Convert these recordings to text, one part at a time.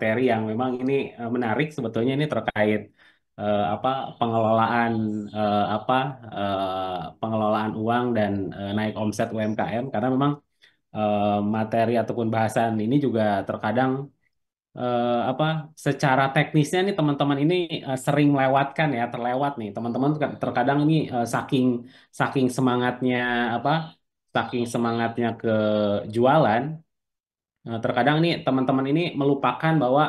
materi yang memang ini menarik sebetulnya ini terkait apa pengelolaan apa pengelolaan uang dan naik omset UMKM karena memang materi ataupun bahasan ini juga terkadang apa secara teknisnya nih teman-teman ini sering melewatkan ya terlewat nih teman-teman terkadang ini saking saking semangatnya apa saking semangatnya ke jualan. Terkadang nih teman-teman ini melupakan bahwa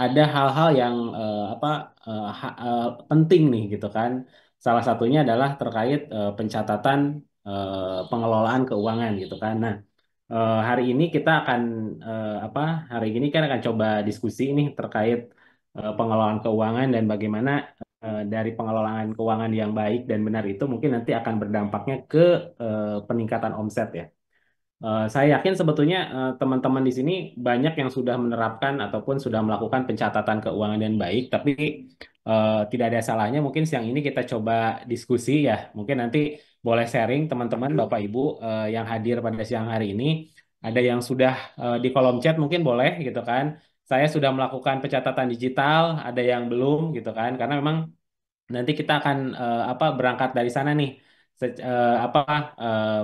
ada hal-hal yang apa penting nih gitu kan. Salah satunya adalah terkait pencatatan pengelolaan keuangan gitu kan. Nah, hari ini kita akan apa? Hari ini kan akan coba diskusi nih terkait pengelolaan keuangan dan bagaimana dari pengelolaan keuangan yang baik dan benar itu mungkin nanti akan berdampaknya ke peningkatan omset ya. Saya yakin sebetulnya teman-teman di sini banyak yang sudah menerapkan ataupun sudah melakukan pencatatan keuangan yang baik, tapi tidak ada salahnya mungkin siang ini kita coba diskusi ya. Mungkin nanti boleh sharing teman-teman, Bapak Ibu yang hadir pada siang hari ini. Ada yang sudah di kolom chat mungkin boleh gitu kan. Saya sudah melakukan pencatatan digital, ada yang belum gitu kan. Karena memang nanti kita akan apa berangkat dari sana nih. Apa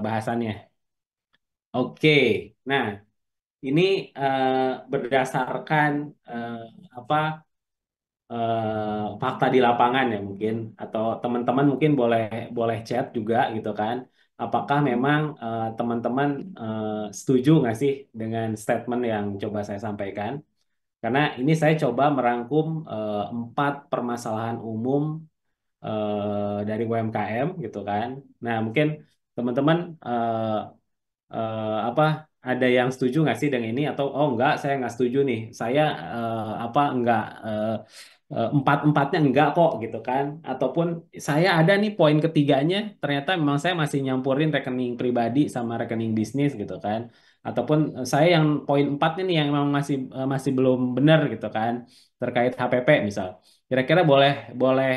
bahasannya. Oke, nah ini berdasarkan eh, apa fakta di lapangan ya mungkin atau teman-teman mungkin boleh boleh chat juga gitu kan. Apakah memang teman-teman setuju nggak sih dengan statement yang coba saya sampaikan? Karena ini saya coba merangkum 4 permasalahan umum dari UMKM gitu kan. Nah mungkin teman-teman apa ada yang setuju nggak sih dengan ini atau oh enggak saya nggak setuju nih saya apa enggak empat-empatnya enggak kok gitu kan ataupun saya ada nih poin ketiganya ternyata memang saya masih nyampurin rekening pribadi sama rekening bisnis gitu kan ataupun saya yang poin empatnya nih yang memang masih masih belum benar gitu kan terkait HPP misal kira-kira boleh boleh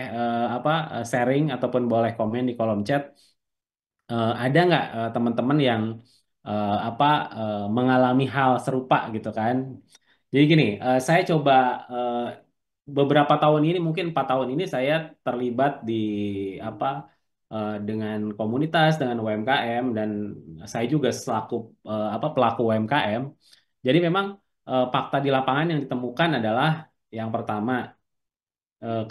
apa sharing ataupun boleh komen di kolom chat. Ada nggak teman-teman yang apa mengalami hal serupa gitu kan? Jadi gini, saya coba eh, beberapa tahun ini mungkin 4 tahun ini saya terlibat di apa dengan komunitas dengan UMKM dan saya juga selaku apa pelaku UMKM. Jadi memang fakta di lapangan yang ditemukan adalah yang pertama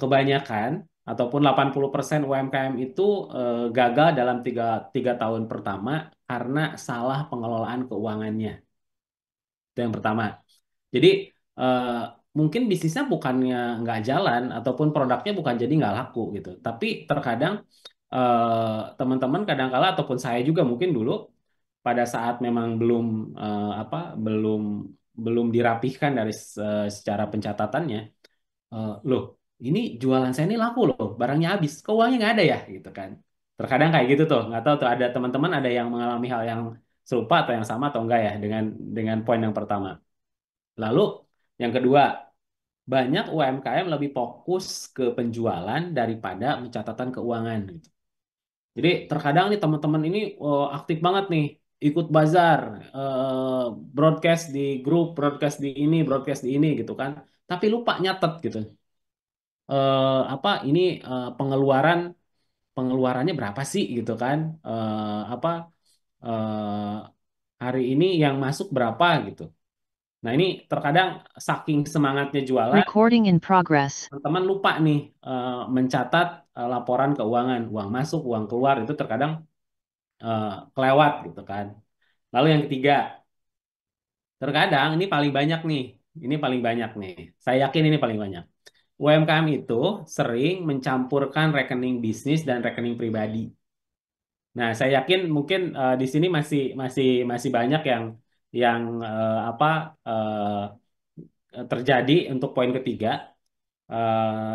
kebanyakan ataupun 80% UMKM itu gagal dalam tiga tahun pertama karena salah pengelolaan keuangannya. Itu yang pertama. Jadi eh, mungkin bisnisnya bukannya nggak jalan ataupun produknya bukan jadi nggak laku gitu. Tapi terkadang teman-teman kadangkala ataupun saya juga mungkin dulu pada saat memang belum apa belum dirapihkan dari secara pencatatannya loh ini jualan saya ini laku loh barangnya habis kok uangnya nggak ada ya gitu kan terkadang kayak gitu tuh nggak tahu tuh ada teman-teman ada yang mengalami hal yang serupa atau yang sama atau enggak ya dengan poin yang pertama lalu yang kedua banyak UMKM lebih fokus ke penjualan daripada pencatatan keuangan gitu. Jadi terkadang nih teman-teman ini aktif banget nih ikut bazar broadcast di grup broadcast di ini broadcast di ini gitu kan tapi lupa nyatet gitu apa ini pengeluaran pengeluarannya berapa sih gitu kan apa eh, hari ini yang masuk berapa gitu. Nah ini terkadang saking semangatnya jualan Recording in progress. teman-teman lupa nih mencatat laporan keuangan uang masuk uang keluar itu terkadang eh, kelewat gitu kan. Lalu yang ketiga terkadang ini paling banyak nih saya yakin ini paling banyak UMKM itu sering mencampurkan rekening bisnis dan rekening pribadi. Nah, saya yakin mungkin di sini masih banyak yang apa terjadi untuk poin ketiga.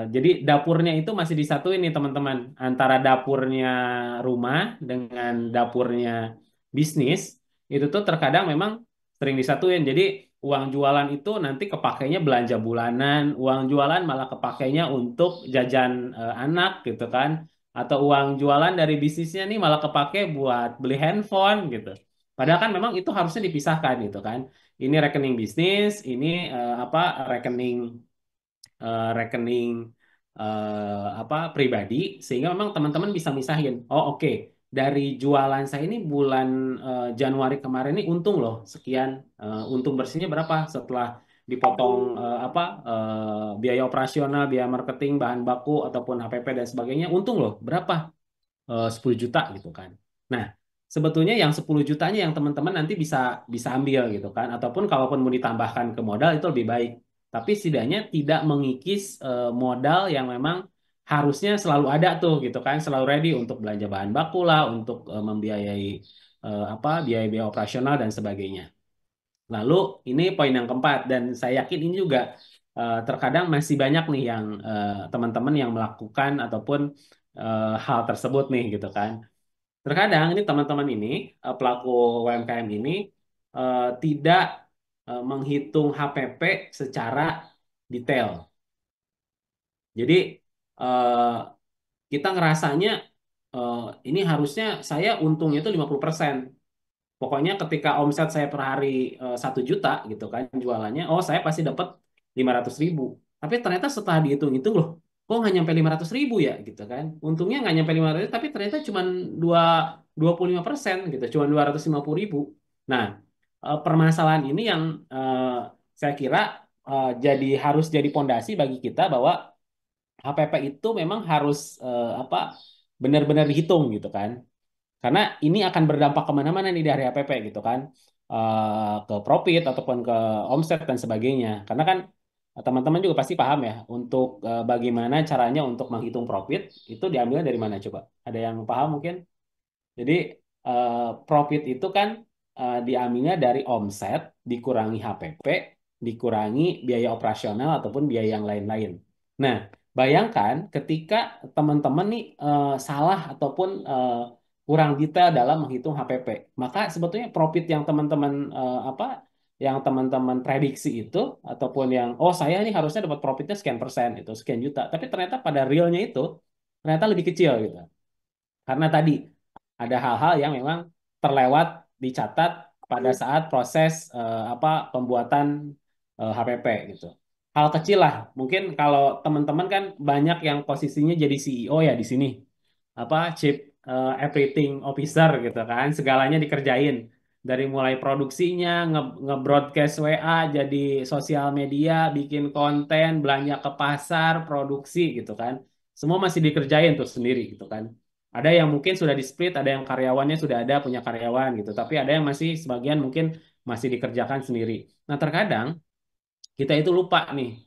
Jadi dapurnya itu masih disatuin nih teman-teman antara dapurnya rumah dengan dapurnya bisnis itu tuh terkadang memang sering disatuin. Jadi uang jualan itu nanti kepakainya belanja bulanan, uang jualan malah kepakainya untuk jajan anak gitu kan, atau uang jualan dari bisnisnya nih malah kepake buat beli handphone gitu. Padahal kan memang itu harusnya dipisahkan gitu kan. ini rekening bisnis, ini apa rekening rekening apa pribadi, sehingga memang teman-teman bisa misahin. Oh oke, dari jualan saya ini bulan Januari kemarin ini untung loh sekian. Untung bersihnya berapa setelah dipotong biaya operasional, biaya marketing, bahan baku ataupun HPP dan sebagainya, untung loh berapa? 10 juta gitu kan. Nah, sebetulnya yang 10 jutanya yang teman-teman nanti bisa bisa ambil gitu kan. Ataupun kalaupun mau ditambahkan ke modal itu lebih baik. Tapi setidaknya tidak mengikis modal yang memang harusnya selalu ada tuh gitu kan, selalu ready untuk belanja bahan baku lah, untuk membiayai biaya-biaya operasional dan sebagainya. Lalu ini poin yang keempat dan saya yakin ini juga terkadang masih banyak nih yang teman-teman yang melakukan ataupun hal tersebut nih gitu kan. Terkadang ini teman-teman ini pelaku UMKM ini tidak menghitung HPP secara detail. Jadi eh, kita ngerasanya eh, ini harusnya saya untungnya itu 50%. Pokoknya ketika omset saya per hari 1 juta gitu kan jualannya, oh saya pasti dapat 500.000. Tapi ternyata setelah dihitung-hitung loh, kok nggak nyampe 500.000 ya gitu kan. Untungnya nggak nyampe 500, tapi ternyata cuma 25% gitu, cuma 250.000. Nah, permasalahan ini yang saya kira harus jadi pondasi bagi kita bahwa HPP itu memang harus benar-benar dihitung gitu kan. Karena ini akan berdampak kemana-mana nih dari HPP gitu kan. Ke profit ataupun ke omset dan sebagainya. Karena kan teman-teman juga pasti paham ya untuk bagaimana caranya untuk menghitung profit itu diambil dari mana coba? Ada yang paham mungkin? Jadi profit itu kan diambilnya dari omset dikurangi HPP dikurangi biaya operasional ataupun biaya yang lain-lain. Nah, bayangkan ketika teman-teman nih salah ataupun kurang detail dalam menghitung HPP, maka sebetulnya profit yang teman-teman yang teman-teman prediksi itu ataupun yang oh saya ini harusnya dapat profitnya sekian persen itu sekian juta, tapi ternyata pada realnya itu ternyata lebih kecil gitu. Karena tadi ada hal-hal yang memang terlewat dicatat pada saat proses pembuatan HPP gitu. Hal kecil lah, mungkin kalau teman-teman kan banyak yang posisinya jadi CEO ya di sini, Chief Everything Officer gitu kan, segalanya dikerjain dari mulai produksinya, nge-broadcast WA, jadi sosial media, bikin konten, belanja ke pasar, produksi gitu kan, semua masih dikerjain tuh sendiri gitu kan. Ada yang mungkin sudah di split, ada yang karyawannya sudah ada punya karyawan gitu, tapi ada yang masih sebagian mungkin masih dikerjakan sendiri. Nah, terkadang kita itu lupa nih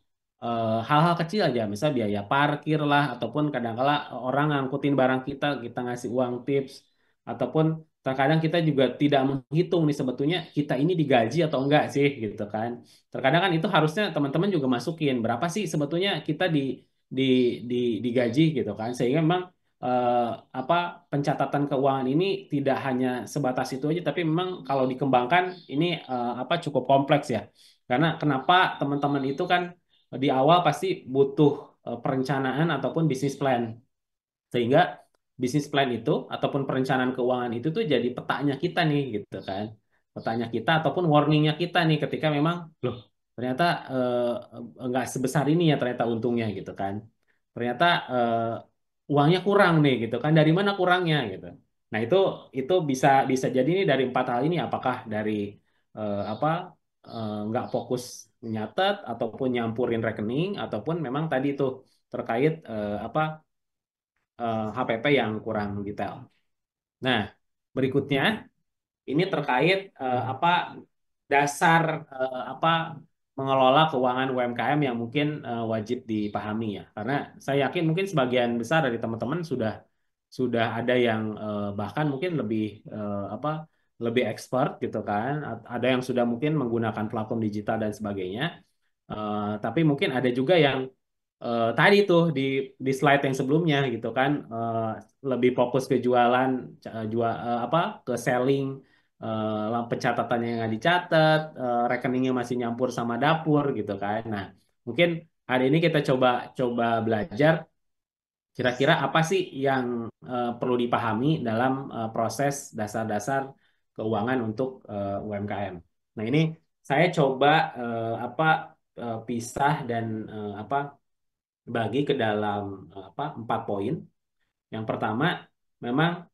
hal-hal kecil aja, misal biaya parkir lah, ataupun kadang-kala orang ngangkutin barang kita, kita ngasih uang tips, ataupun terkadang kita juga tidak menghitung nih sebetulnya kita ini digaji atau enggak sih gitu kan. Terkadang kan itu harusnya teman-teman juga masukin berapa sih sebetulnya kita di di digaji gitu kan, sehingga memang eh, apa pencatatan keuangan ini tidak hanya sebatas itu aja, tapi memang kalau dikembangkan ini cukup kompleks ya. Karena kenapa teman-teman itu kan di awal pasti butuh perencanaan ataupun bisnis plan. Sehingga bisnis plan itu ataupun perencanaan keuangan itu tuh jadi petanya kita nih gitu kan. Petanya kita ataupun warningnya kita nih ketika memang loh ternyata nggak sebesar ini ya ternyata untungnya gitu kan. Ternyata uangnya kurang nih gitu kan. Dari mana kurangnya gitu. Nah itu bisa bisa jadi nih dari empat hal ini apakah dari eh, apa nggak fokus nyatet ataupun nyampurin rekening ataupun memang tadi tuh terkait HPP yang kurang detail. Nah, berikutnya ini terkait dasar mengelola keuangan UMKM yang mungkin wajib dipahami ya. Karena saya yakin mungkin sebagian besar dari teman-teman sudah ada yang bahkan mungkin lebih lebih expert gitu kan. Ada yang sudah mungkin menggunakan platform digital dan sebagainya. Tapi mungkin ada juga yang tadi tuh di slide yang sebelumnya gitu kan lebih fokus ke jualan ke selling pencatatannya yang nggak dicatat rekeningnya masih nyampur sama dapur gitu kan. Nah mungkin hari ini kita coba coba belajar kira-kira apa sih yang perlu dipahami dalam proses dasar-dasar keuangan untuk UMKM. Nah ini saya coba apa pisah dan apa bagi ke dalam apa 4 poin. Yang pertama, memang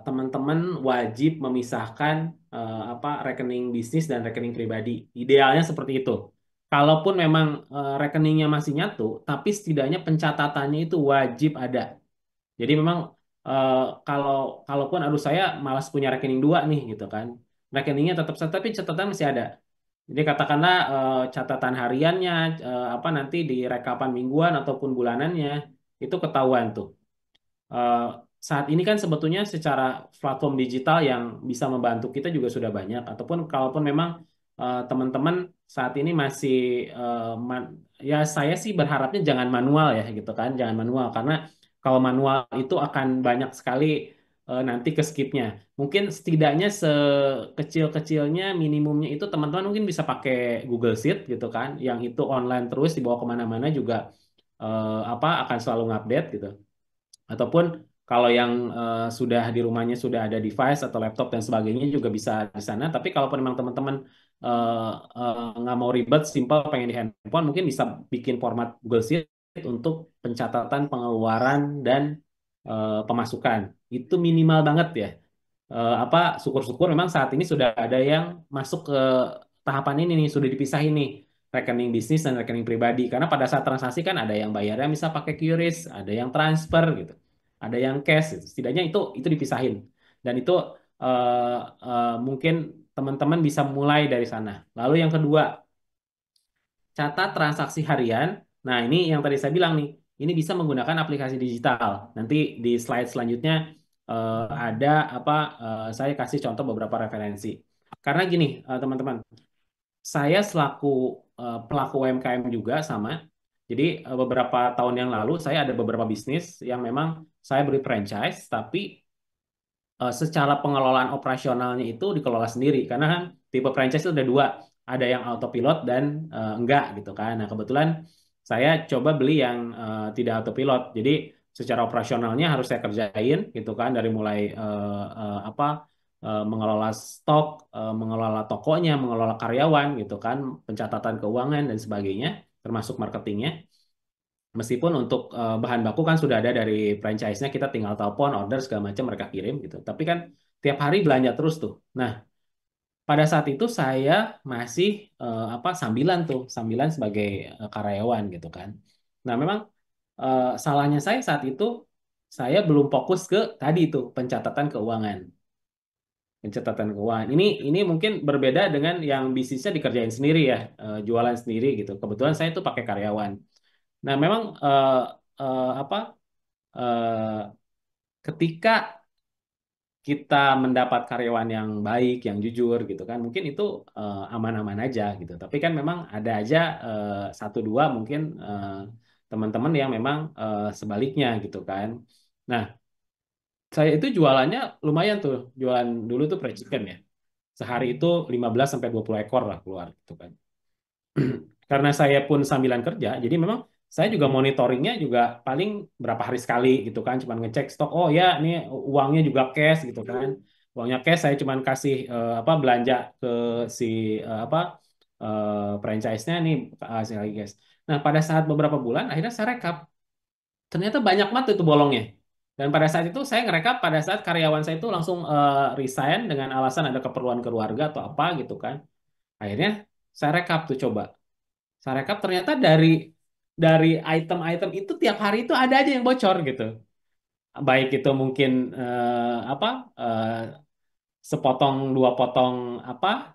teman-teman wajib memisahkan apa rekening bisnis dan rekening pribadi. Idealnya seperti itu. Kalaupun memang rekeningnya masih nyatu, tapi setidaknya pencatatannya itu wajib ada. Jadi memang eh, kalau kalaupun aduh saya malas punya rekening dua nih gitu kan, rekeningnya tetap satu tapi catatan masih ada. Jadi katakanlah catatan hariannya apa nanti di rekapan mingguan ataupun bulanannya itu ketahuan tuh. Eh, Saat ini kan sebetulnya secara platform digital yang bisa membantu kita juga sudah banyak. Ataupun kalaupun memang teman-teman saat ini masih ya saya sih berharapnya jangan manual ya gitu kan, jangan manual karena kalau manual itu akan banyak sekali nanti ke skipnya. Mungkin setidaknya sekecil-kecilnya minimumnya itu teman-teman mungkin bisa pakai Google Sheet gitu kan, yang itu online terus dibawa kemana-mana juga apa akan selalu ngupdate gitu. Ataupun kalau yang sudah di rumahnya sudah ada device atau laptop dan sebagainya juga bisa di sana. Tapi kalaupun memang teman-teman nggak mau ribet, simple, pengen di handphone, mungkin bisa bikin format Google Sheet untuk pencatatan pengeluaran dan pemasukan. Itu minimal banget ya. Apa syukur-syukur memang saat ini sudah ada yang masuk ke tahapan ini nih, sudah dipisahin nih rekening bisnis dan rekening pribadi. Karena pada saat transaksi kan ada yang bayarnya bisa pakai QRIS, ada yang transfer gitu, ada yang cash gitu. Setidaknya itu dipisahin. Dan itu mungkin teman-teman bisa mulai dari sana. Lalu yang kedua, catat transaksi harian. Nah, ini yang tadi saya bilang nih, ini bisa menggunakan aplikasi digital. Nanti di slide selanjutnya ada apa? Saya kasih contoh beberapa referensi. Karena gini, teman-teman, saya selaku pelaku UMKM juga sama. Jadi beberapa tahun yang lalu saya ada beberapa bisnis yang memang saya beri franchise, tapi secara pengelolaan operasionalnya itu dikelola sendiri karena kan tipe franchise itu ada dua, ada yang autopilot dan enggak gitu kan. Nah kebetulan saya coba beli yang tidak autopilot, jadi secara operasionalnya harus saya kerjain gitu kan dari mulai apa mengelola stok, mengelola tokonya, mengelola karyawan gitu kan, pencatatan keuangan dan sebagainya, termasuk marketingnya. Meskipun untuk bahan baku kan sudah ada dari franchise-nya, kita tinggal telepon, order segala macam mereka kirim gitu. Tapi kan tiap hari belanja terus tuh. Nah, pada saat itu saya masih apa sambilan tuh, sambilan sebagai karyawan gitu kan. Nah, memang salahnya saya saat itu saya belum fokus ke tadi itu pencatatan keuangan. Pencatatan keuangan. Ini mungkin berbeda dengan yang bisnisnya dikerjain sendiri ya, jualan sendiri gitu. Kebetulan saya tuh pakai karyawan. Nah, memang apa eh, ketika kita mendapat karyawan yang baik, yang jujur gitu kan, mungkin itu aman-aman aja gitu. Tapi kan memang ada aja satu dua mungkin teman-teman yang memang sebaliknya gitu kan. Nah, saya itu jualannya lumayan tuh, jualan dulu tuh fried chicken ya. Sehari itu 15 sampai 20 ekor lah keluar gitu kan. Karena saya pun sambilan kerja, jadi memang saya juga monitoringnya juga paling berapa hari sekali gitu kan, cuman ngecek stok. Oh ya, ini uangnya juga cash gitu kan. Uangnya cash saya cuman kasih apa belanja ke si apa franchise-nya nih hasil lagi cash. Nah, pada saat beberapa bulan akhirnya saya rekap. Ternyata banyak banget itu bolongnya. Dan pada saat itu saya ngerekap pada saat karyawan saya itu langsung resign dengan alasan ada keperluan keluarga atau apa gitu kan. Akhirnya saya rekap tuh coba. Saya rekap ternyata dari item-item itu tiap hari itu ada aja yang bocor gitu. Baik itu mungkin apa sepotong dua potong apa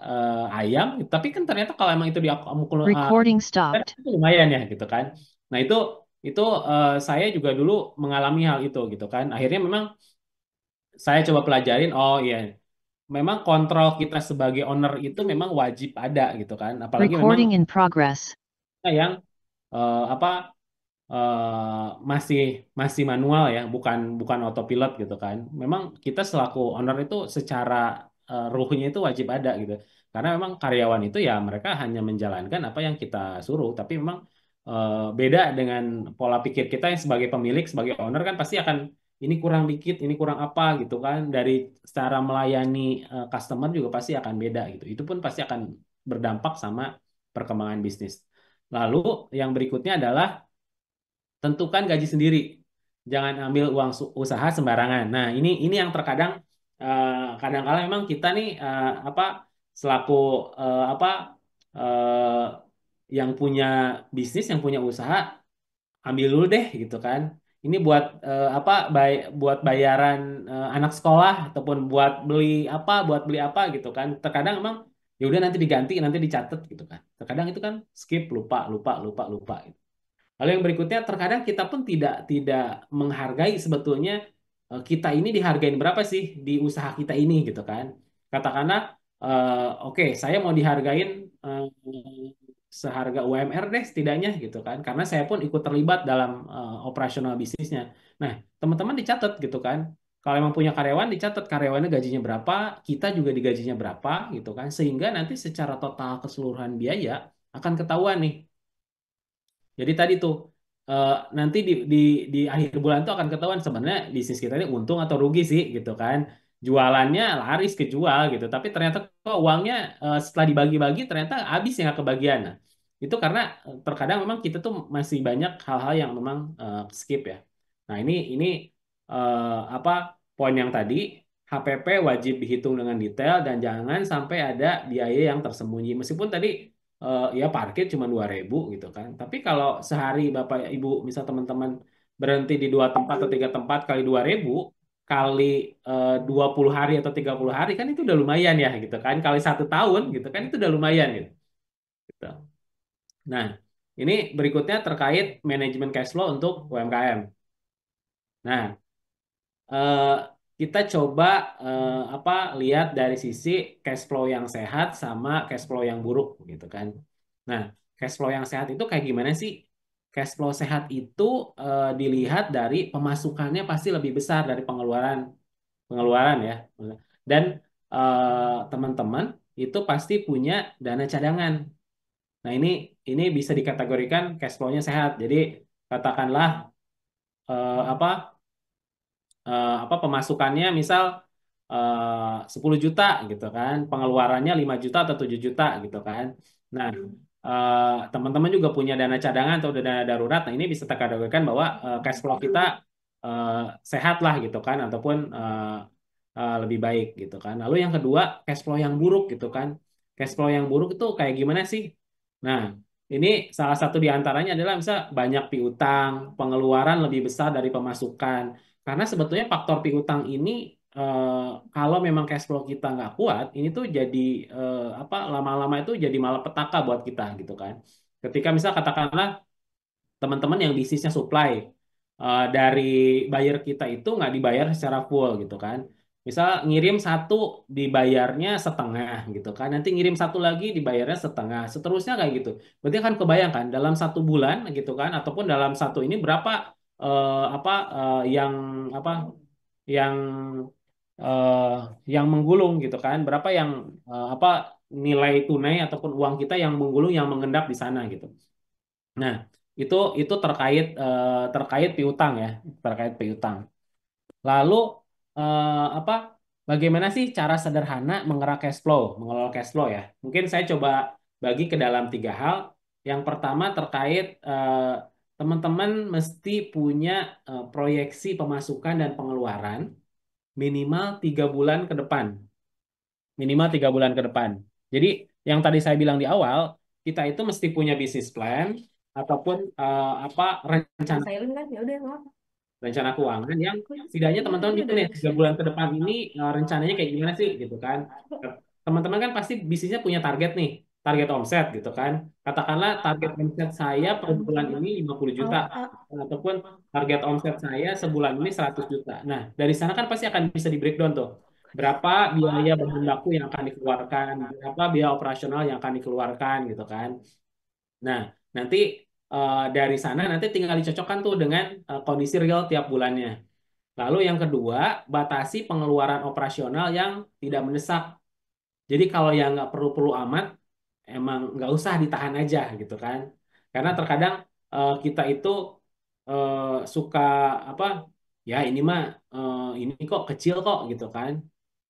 ayam, tapi kan ternyata kalau emang itu Recording stopped. itu lumayan ya gitu kan. Nah itu saya juga dulu mengalami hal itu gitu kan. Akhirnya memang saya coba pelajarin. Oh iya, memang kontrol kita sebagai owner itu memang wajib ada gitu kan. Apalagi memang Recording in progress. kita yang apa masih masih manual ya, bukan bukan autopilot gitu kan. Memang kita selaku owner itu secara ruhnya itu wajib ada gitu. Karena memang karyawan itu ya mereka hanya menjalankan apa yang kita suruh, tapi memang beda dengan pola pikir kita yang sebagai pemilik, sebagai owner kan pasti akan ini kurang dikit, ini kurang apa gitu kan. Dari cara melayani customer juga pasti akan beda gitu. Itu pun pasti akan berdampak sama perkembangan bisnis. Lalu yang berikutnya adalah tentukan gaji sendiri. Jangan ambil uang usaha sembarangan. Nah, ini yang terkadang kadang-kala memang kita nih apa selaku apa eh, yang punya bisnis, yang punya usaha ambil dulu deh gitu kan. Ini buat apa buat bayaran anak sekolah ataupun buat beli apa gitu kan. Terkadang emang ya udah nanti diganti, nanti dicatat gitu kan. Terkadang itu kan skip lupa lupa lupa lupa gitu. Lalu yang berikutnya terkadang kita pun tidak menghargai sebetulnya kita ini dihargain berapa sih di usaha kita ini gitu kan. Katakanlah oke saya mau dihargain seharga UMR deh setidaknya gitu kan. Karena saya pun ikut terlibat dalam operasional bisnisnya. Nah, teman-teman dicatat gitu kan. Kalau emang punya karyawan dicatat karyawannya gajinya berapa, kita juga digajinya berapa gitu kan. Sehingga nanti secara total keseluruhan biaya akan ketahuan nih. Jadi tadi tuh nanti di akhir bulan tuh akan ketahuan sebenarnya bisnis kita ini untung atau rugi sih gitu kan. Jualannya laris kejual gitu, tapi ternyata kok uangnya setelah dibagi-bagi ternyata habis yang nggak kebagian. Nah, itu karena terkadang memang kita tuh masih banyak hal-hal yang memang skip ya. Nah, ini apa poin yang tadi HPP wajib dihitung dengan detail dan jangan sampai ada biaya yang tersembunyi. Meskipun tadi ya parkir cuma 2.000 gitu kan. Tapi kalau sehari Bapak Ibu misal teman-teman berhenti di 2 tempat atau 3 tempat kali 2.000 kali 20 hari atau 30 hari kan itu udah lumayan ya gitu kan. Kali 1 tahun gitu kan itu udah lumayan gitu. Gitu. Nah, ini berikutnya terkait manajemen cash flow untuk UMKM. Nah, eh, kita coba apa lihat dari sisi cash flow yang sehat sama cash flow yang buruk gitu kan. Nah, cash flow yang sehat itu kayak gimana sih? Cash flow sehat itu dilihat dari pemasukannya pasti lebih besar dari pengeluaran pengeluaran ya. Dan teman-teman itu pasti punya dana cadangan. Nah, ini bisa dikategorikan cash flow-nya sehat. Jadi katakanlah apa apa pemasukannya misal 10 juta gitu kan, pengeluarannya 5 juta atau 7 juta gitu kan. Nah, teman-teman juga punya dana cadangan atau dana darurat. Nah, ini bisa terkategorikan bahwa cash flow kita eh, sehat lah gitu kan ataupun lebih baik gitu kan. Lalu yang kedua, cash flow yang buruk gitu kan. Cash flow yang buruk itu kayak gimana sih? Nah, ini salah satu di antaranya adalah misal banyak piutang, pengeluaran lebih besar dari pemasukan. Karena sebetulnya faktor piutang ini kalau memang cash flow kita nggak kuat, ini tuh jadi apa lama-lama itu jadi malapetaka buat kita gitu kan. Ketika misal katakanlah teman-teman yang bisnisnya supply dari buyer kita itu nggak dibayar secara full gitu kan. Misal ngirim satu dibayarnya setengah gitu kan. Nanti ngirim satu lagi dibayarnya setengah. Seterusnya kayak gitu. Berarti kan kebayangkan dalam 1 bulan gitu kan ataupun dalam satu ini berapa apa apa yang eh, yang menggulung gitu kan. Berapa yang apa nilai tunai ataupun uang kita yang menggulung yang mengendap di sana gitu. Nah, itu terkait piutang ya, terkait piutang. Lalu apa? Bagaimana sih cara sederhana mengelola cash flow ya? Mungkin saya coba bagi ke dalam 3 hal. Yang pertama terkait teman-teman mesti punya proyeksi pemasukan dan pengeluaran minimal 3 bulan ke depan, minimal 3 bulan ke depan. Jadi yang tadi saya bilang di awal, kita itu mesti punya bisnis plan ataupun apa rencana Silent kan ya udah nggak apa. rencana keuangan yang setidaknya Iya teman-teman tadi gitu udah nih ada 3 bulan ke depan ini silent. rencananya kayak gimana sih gitu kan. Teman-teman kan pasti bisnisnya punya target nih, target omset gitu kan. Katakanlah target omset saya per bulan ini 50 juta ataupun target omset saya sebulan ini 100 juta. Nah, dari sana kan pasti akan bisa di breakdown tuh. Berapa biaya bahan baku yang akan dikeluarkan, berapa biaya operasional yang akan dikeluarkan gitu kan. Nah, nanti dari sana nanti tinggal dicocokkan tuh dengan kondisi real tiap bulannya. Lalu yang kedua, batasi pengeluaran operasional yang tidak mendesak. Jadi kalau yang nggak perlu-perlu amat, emang nggak usah ditahan aja gitu kan. Karena terkadang kita itu suka apa? Ya ini mah ini kok kecil kok gitu kan.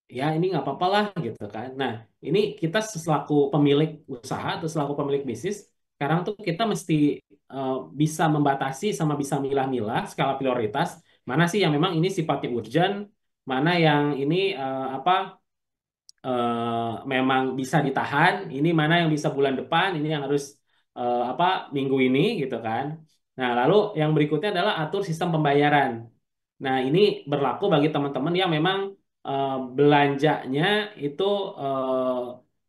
ya ini nggak apa-apa lah gitu kan. Nah, ini kita selaku pemilik usaha atau selaku pemilik bisnis, sekarang tuh kita mesti eh, bisa membatasi sama bisa milah-milah skala prioritas, mana sih yang memang ini sifatnya urgent, mana yang ini memang bisa ditahan, ini mana yang bisa bulan depan, ini yang harus minggu ini gitu kan. Nah, lalu yang berikutnya adalah atur sistem pembayaran. Nah, ini berlaku bagi teman-teman yang memang belanjanya itu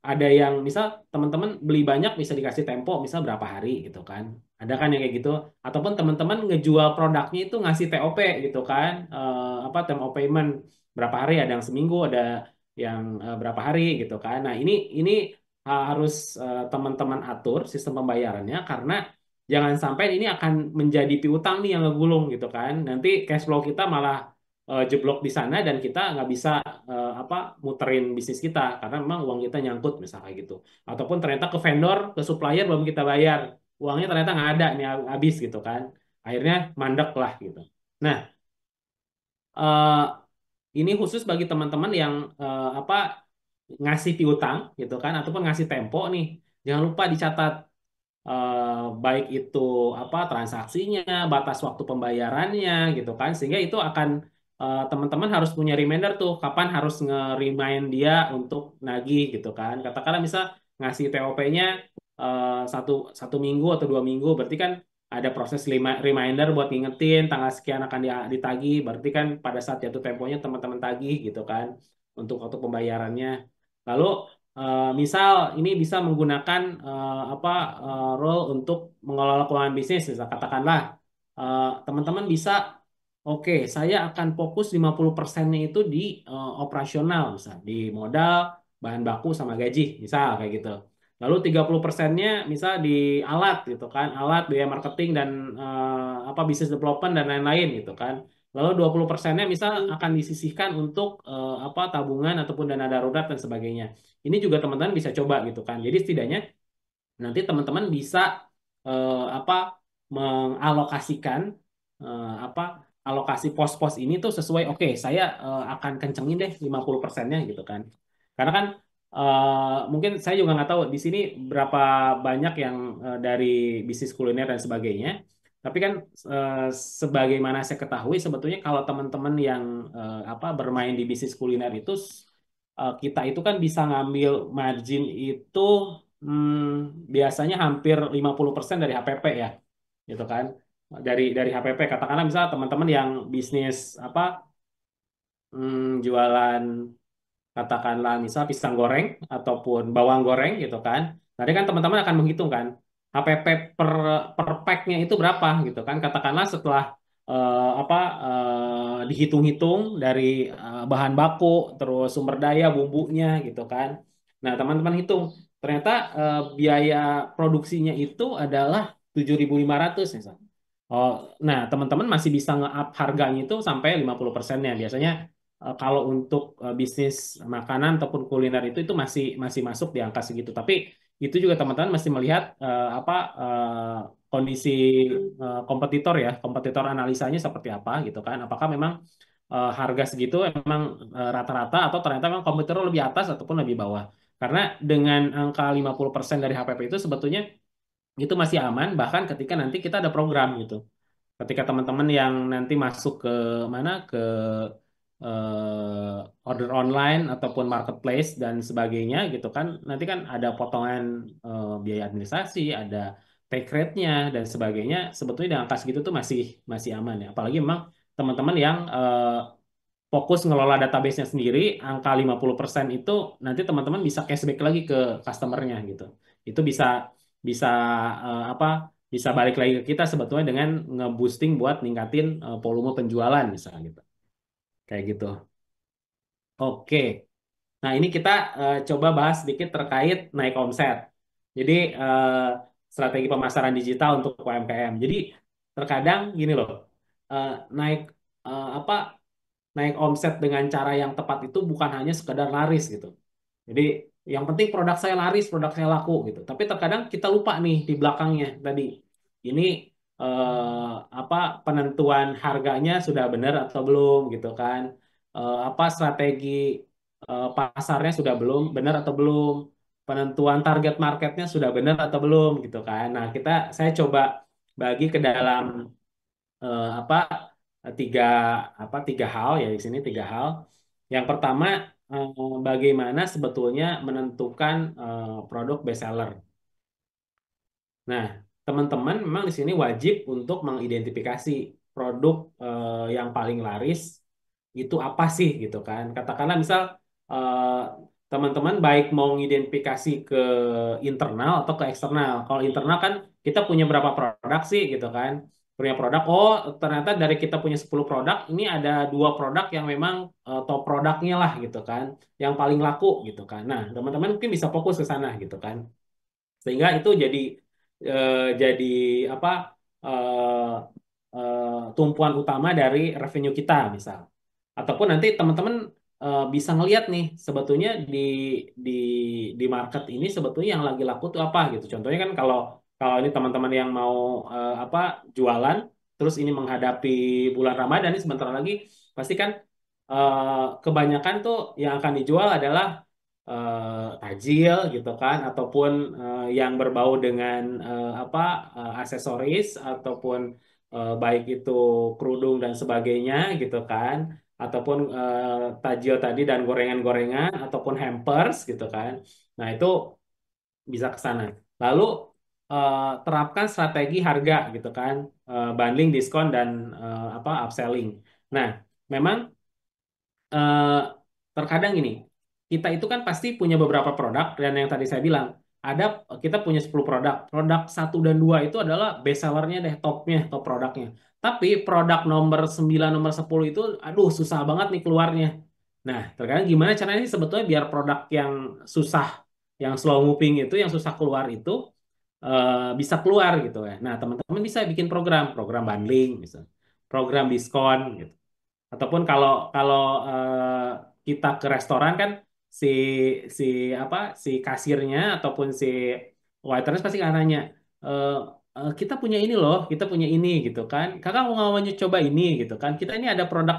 ada yang misal teman-teman beli banyak bisa dikasih tempo misal berapa hari gitu kan. Ada kan yang kayak gitu ataupun teman-teman ngejual produknya itu ngasih TOP gitu kan. Term of payment berapa hari, ada yang seminggu, ada yang berapa hari gitu kan. Nah, ini harus teman-teman atur sistem pembayarannya karena jangan sampai ini akan menjadi piutang nih yang ngegulung gitu kan. Nanti cash flow kita malah jeblok di sana dan kita nggak bisa muterin bisnis kita karena memang uang kita nyangkut misalnya kayak gitu. Ataupun ternyata ke vendor, ke supplier belum kita bayar. Uangnya ternyata nggak ada nih habis gitu kan. Akhirnya mandek lah gitu. Nah, eh, ini khusus bagi teman-teman yang ngasih piutang gitu kan ataupun ngasih tempo nih. Jangan lupa dicatat baik itu transaksinya, batas waktu pembayarannya gitu kan. Sehingga itu akan teman-teman harus punya reminder tuh kapan harus nge-remind dia untuk nagih gitu kan. Katakanlah misal ngasih TOP-nya satu satu minggu atau 2 minggu, berarti kan ada proses reminder buat ngingetin tanggal sekian akan ditagih. Berarti kan pada saat jatuh temponya teman-teman tagih gitu kan untuk waktu pembayarannya. Lalu misal ini bisa menggunakan role untuk mengelola keuangan bisnis. Misal katakanlah teman-teman bisa, oke, saya akan fokus 50%-nya itu di operasional, misal di modal, bahan baku sama gaji, misal kayak gitu. Lalu 30%-nya misal di alat gitu kan, alat biaya marketing dan business development dan lain-lain gitu kan. Lalu 20%-nya misal akan disisihkan untuk tabungan ataupun dana darurat dan sebagainya. Ini juga teman-teman bisa coba gitu kan. Jadi setidaknya nanti teman-teman bisa apa mengalokasikan apa alokasi pos-pos ini tuh sesuai, oke, saya akan kencengin deh 50%-nya gitu kan. Karena kan mungkin saya juga nggak tahu di sini berapa banyak yang dari bisnis kuliner dan sebagainya. Tapi kan eh, sebagaimana saya ketahui sebetulnya kalau teman-teman yang bermain di bisnis kuliner itu kita itu kan bisa ngambil margin itu biasanya hampir 50% dari HPP ya, gitu kan. Dari HPP katakanlah misal teman-teman yang bisnis jualan katakanlah misal pisang goreng ataupun bawang goreng gitu kan. Tadi kan teman-teman akan menghitung kan HPP per packnya itu berapa gitu kan. Katakanlah setelah dihitung-hitung dari bahan baku, terus sumber daya bumbunya gitu kan. Nah, teman-teman hitung ternyata biaya produksinya itu adalah 7.500 misal. Oh, nah teman-teman masih bisa nge-up harganya itu sampai 50%-nya. Biasanya kalau untuk bisnis makanan ataupun kuliner itu masih masih masuk di angka segitu. Tapi itu juga teman-teman mesti melihat kondisi kompetitor ya, kompetitor analisanya seperti apa gitu kan. Apakah memang harga segitu memang rata-rata atau ternyata memang kompetitor lebih atas ataupun lebih bawah. Karena dengan angka 50% dari HPP itu sebetulnya itu masih aman bahkan ketika nanti kita ada program gitu. Ketika teman-teman yang nanti masuk ke mana ke order online ataupun marketplace dan sebagainya gitu kan, nanti kan ada potongan biaya administrasi, ada take rate-nya dan sebagainya. Sebetulnya di angka segitu tuh masih masih aman ya. Apalagi memang teman-teman yang fokus ngelola database-nya sendiri, angka 50% itu nanti teman-teman bisa cashback lagi ke customer-nya gitu. Itu bisa bisa eh, apa bisa balik lagi ke kita sebetulnya dengan nge-boosting buat ningkatin volume penjualan misalnya gitu. Kayak gitu. Oke. Nah, ini kita coba bahas sedikit terkait naik omset. Jadi strategi pemasaran digital untuk UMKM. Jadi terkadang gini loh, eh, naik eh, apa naik omset dengan cara yang tepat itu bukan hanya sekedar laris gitu. Jadi yang penting produk saya laris, produk saya laku gitu. Tapi terkadang kita lupa nih di belakangnya tadi. Ini apa penentuan harganya sudah benar atau belum gitu kan. Apa strategi pasarnya sudah belum benar atau belum, penentuan target marketnya sudah benar atau belum gitu kan. Nah, saya coba bagi ke dalam apa tiga tiga hal ya, di sini tiga hal. Yang pertama, bagaimana sebetulnya menentukan produk best seller. Nah, teman-teman memang di sini wajib untuk mengidentifikasi produk yang paling laris itu apa sih gitu kan. Katakanlah misal eh, teman-teman baik mau mengidentifikasi ke internal atau ke eksternal. Kalau internal kan kita punya berapa produk sih gitu kan. Punya produk, oh ternyata dari kita punya 10 produk, ini ada dua produk yang memang top produknya lah gitu kan. Yang paling laku gitu kan. Nah, teman-teman mungkin bisa fokus ke sana gitu kan. Sehingga itu jadi apa eh, tumpuan utama dari revenue kita misal. Ataupun nanti teman-teman bisa ngelihat nih sebetulnya di di market ini sebetulnya yang lagi laku tuh apa gitu. Contohnya kan kalau kalau ini teman-teman yang mau jualan, terus ini menghadapi bulan Ramadan ini sebentar lagi, pasti kan kebanyakan tuh yang akan dijual adalah tajil gitu kan, ataupun yang berbau dengan aksesoris, ataupun baik itu kerudung dan sebagainya gitu kan, ataupun tajil tadi dan gorengan-gorengan, ataupun hampers gitu kan. Nah, itu bisa ke sana. Lalu terapkan strategi harga gitu kan, bundling, diskon dan upselling. Nah, memang eh, terkadang gini, kita itu kan pasti punya beberapa produk, dan yang tadi saya bilang, ada kita punya 10 produk. Produk satu dan 2 itu adalah best sellernya deh, topnya, top produknya. Tapi produk nomor 9 nomor 10 itu, aduh susah banget nih keluarnya. Nah, terkadang gimana caranya sih sebetulnya biar produk yang susah, yang slow moving itu, yang susah keluar itu, bisa keluar gitu ya. Nah, teman-teman bisa bikin program bundling, misalnya, program diskon gitu. Ataupun kalau kalau kita ke restoran kan, si si si kasirnya ataupun si waiters pasti akan nanya, eh, kita punya ini loh, kita punya ini gitu kan. Kakak mau nggak mau coba ini gitu kan. Kita ini ada produk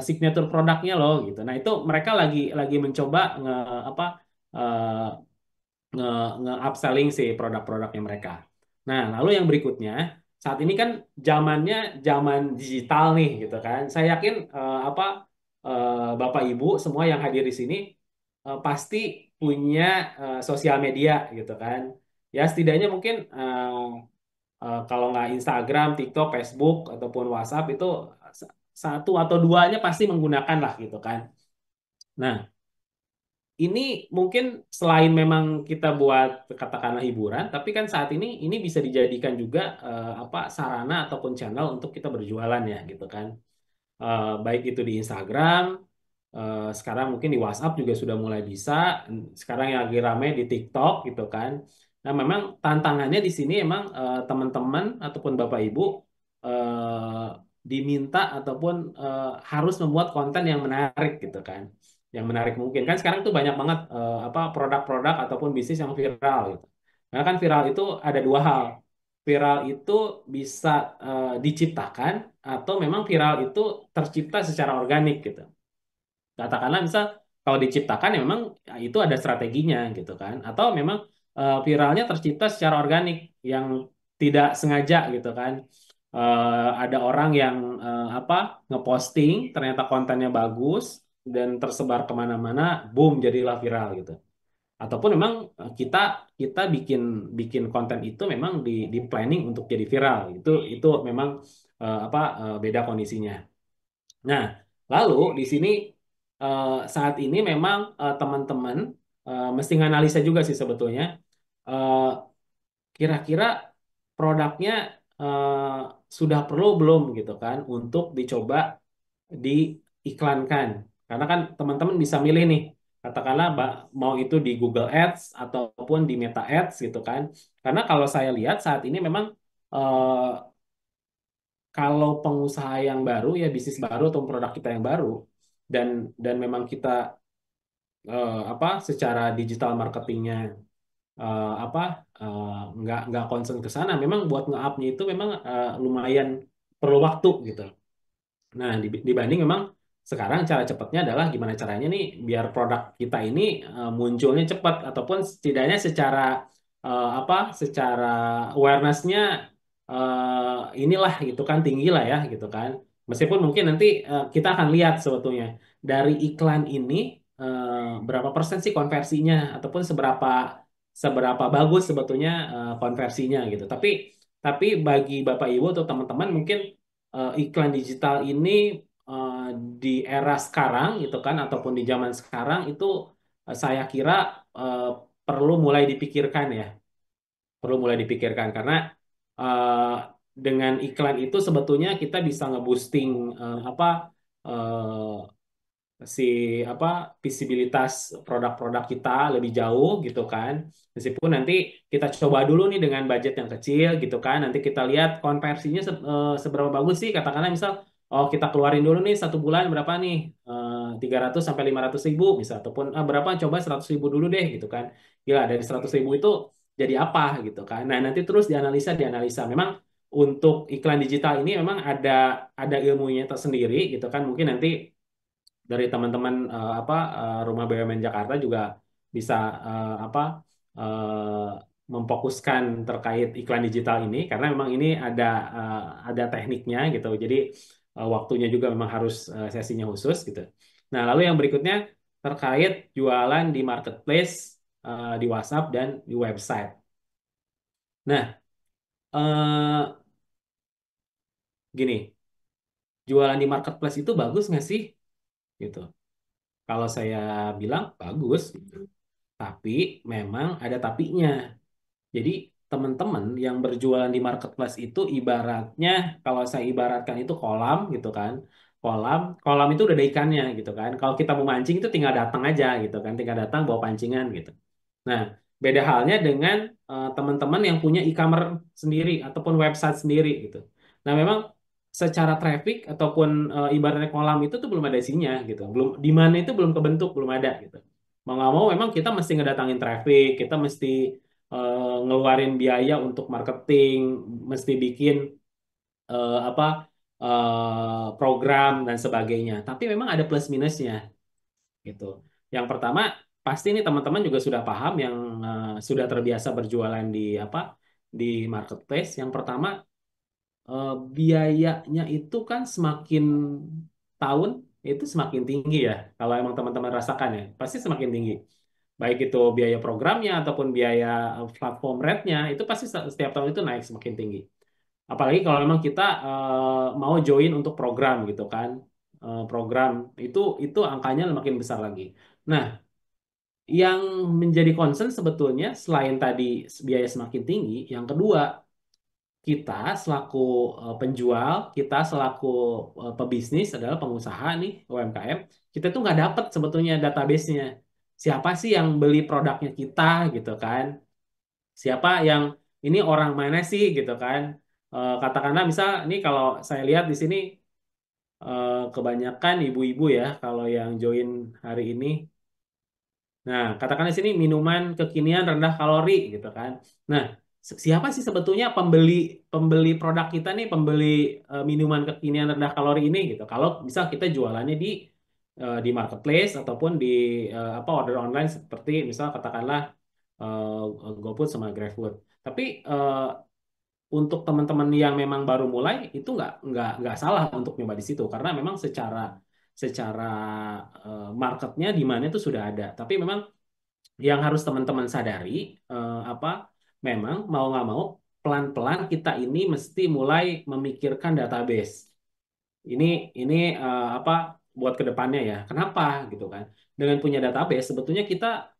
signature produknya loh gitu. Nah, itu mereka lagi mencoba apa eh, nge, upselling si produk-produknya mereka. Nah, lalu yang berikutnya, saat ini kan zamannya zaman digital nih gitu kan. Saya yakin Bapak Ibu semua yang hadir di sini pasti punya sosial media gitu kan. Ya setidaknya mungkin kalau nggak Instagram, TikTok, Facebook ataupun WhatsApp itu satu atau duanya pasti menggunakan lah gitu kan. Nah, ini mungkin selain memang kita buat katakanlah hiburan, tapi kan saat ini bisa dijadikan juga sarana ataupun channel untuk kita berjualan ya gitu kan. Baik itu di Instagram, sekarang mungkin di WhatsApp juga sudah mulai bisa. Sekarang yang lagi ramai di TikTok gitu kan. Nah, memang tantangannya di sini emang teman-teman ataupun Bapak Ibu diminta ataupun harus membuat konten yang menarik gitu kan. Yang menarik mungkin kan sekarang tuh banyak banget produk-produk ataupun bisnis yang viral gitu. Karena kan viral itu ada dua hal. Viral itu bisa diciptakan, atau memang viral itu tercipta secara organik gitu. Katakanlah misal kalau diciptakan ya memang ya itu ada strateginya gitu kan. Atau memang viralnya tercipta secara organik yang tidak sengaja gitu kan. Ada orang yang ngeposting, ternyata kontennya bagus dan tersebar kemana-mana, boom jadilah viral gitu. Ataupun memang kita kita bikin bikin konten itu memang di planning untuk jadi viral. Itu memang beda kondisinya. Nah, lalu di sini saat ini memang teman-teman mesti analisa juga sih sebetulnya. Eh, Kira-kira produknya eh, sudah perlu belum gitu kan untuk dicoba diiklankan. Karena kan teman-teman bisa milih nih, katakanlah mau itu di Google Ads ataupun di Meta Ads gitu kan. Karena kalau saya lihat saat ini memang eh, kalau pengusaha yang baru ya, bisnis baru atau produk kita yang baru, dan memang kita secara digital marketingnya eh, apa nggak concern ke sana, memang buat nge-up-nya itu memang lumayan perlu waktu gitu. Nah, dibanding memang Sekarang cara cepatnya adalah gimana caranya nih biar produk kita ini munculnya cepat ataupun setidaknya secara apa secara awareness-nya inilah gitu kan tinggi lah ya gitu kan. Meskipun mungkin nanti kita akan lihat sebetulnya dari iklan ini berapa persen sih konversinya ataupun seberapa seberapa bagus sebetulnya konversinya gitu. Tapi bagi Bapak Ibu atau teman-teman mungkin iklan digital ini eh, di era sekarang gitu kan ataupun di zaman sekarang itu saya kira eh, perlu mulai dipikirkan ya, perlu mulai dipikirkan karena eh, dengan iklan itu sebetulnya kita bisa ngeboosting apa eh, si apa visibilitas produk-produk kita lebih jauh gitu kan. Meskipun nanti kita coba dulu nih dengan budget yang kecil gitu kan. Nanti kita lihat konversinya seberapa bagus sih. Katakanlah misal oh kita keluarin dulu nih satu bulan berapa nih 300 sampai 500 ribu misal ataupun berapa coba 100 ribu dulu deh gitu kan. Gila dari 100 ribu itu jadi apa gitu kan. Nah nanti terus dianalisa dianalisa. Memang untuk iklan digital ini memang ada ilmunya tersendiri gitu kan. Mungkin nanti dari teman-teman Rumah BUMN Jakarta juga bisa apa eh, memfokuskan terkait iklan digital ini karena memang ini ada tekniknya gitu. Jadi waktunya juga memang harus sesinya khusus gitu. Nah, lalu yang berikutnya terkait jualan di marketplace di WhatsApp dan di website. Nah, eh, gini, jualan di marketplace itu bagus nggak sih? Gitu. Kalau saya bilang bagus, gitu. Tapi memang ada tapinya. Jadi teman-teman yang berjualan di marketplace itu ibaratnya kalau saya ibaratkan itu kolam gitu kan. Kolam itu udah ada ikannya gitu kan. Kalau kita mau mancing itu tinggal datang aja gitu kan. Tinggal datang bawa pancingan gitu. Nah, beda halnya dengan teman-teman yang punya e-commerce sendiri ataupun website sendiri gitu. Nah, memang secara traffic ataupun ibaratnya kolam itu tuh belum ada isinya gitu. Belum di mana itu belum kebentuk, belum ada gitu. Mau nggak mau memang kita mesti ngedatangin traffic, kita mesti ngeluarin biaya untuk marketing, mesti bikin program dan sebagainya. Tapi memang ada plus minusnya gitu. Yang pertama pasti nih teman-teman juga sudah paham yang sudah terbiasa berjualan di di marketplace. Yang pertama biayanya itu kan semakin tahun itu semakin tinggi ya. Kalau emang teman-teman rasakan ya, pasti semakin tinggi. Baik itu biaya programnya ataupun biaya platform rate-nya itu pasti setiap tahun itu naik semakin tinggi. Apalagi kalau memang kita mau join untuk program gitu kan. Program itu angkanya makin besar lagi. Nah, yang menjadi concern sebetulnya selain tadi biaya semakin tinggi, yang kedua kita selaku penjual, kita selaku pebisnis adalah pengusaha nih UMKM, kita tuh nggak dapat sebetulnya database-nya. Siapa sih yang beli produknya kita gitu kan? Siapa yang ini orang mana sih gitu kan? Katakanlah misal ini kalau saya lihat di sini kebanyakan ibu-ibu ya kalau yang join hari ini. Nah, katakan di sini minuman kekinian rendah kalori gitu kan. Nah, siapa sih sebetulnya pembeli pembeli produk kita nih, pembeli minuman kekinian rendah kalori ini gitu. Kalau bisa kita jualannya di marketplace ataupun di order online seperti misal katakanlah GoFood sama GrabFood. Tapi untuk teman-teman yang memang baru mulai itu nggak salah untuk nyoba di situ karena memang secara marketnya di mana itu sudah ada. Tapi memang yang harus teman-teman sadari apa memang mau nggak mau pelan-pelan kita ini mesti mulai memikirkan database. Ini ini buat kedepannya ya. Kenapa gitu kan? Dengan punya database sebetulnya kita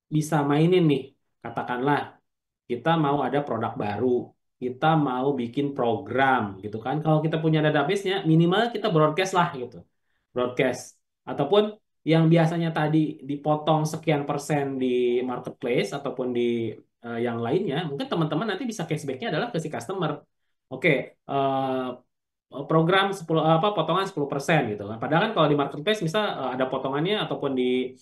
bisa mainin nih. Katakanlah kita mau ada produk baru, kita mau bikin program gitu kan. Kalau kita punya database-nya minimal kita broadcast lah gitu. Broadcast ataupun yang biasanya tadi dipotong sekian persen di marketplace ataupun di yang lainnya, mungkin teman-teman nanti bisa cashback-nya adalah ke si customer. Oke, program 10 potongan 10% gitu kan. Padahal kan kalau di marketplace misal ada potongannya ataupun di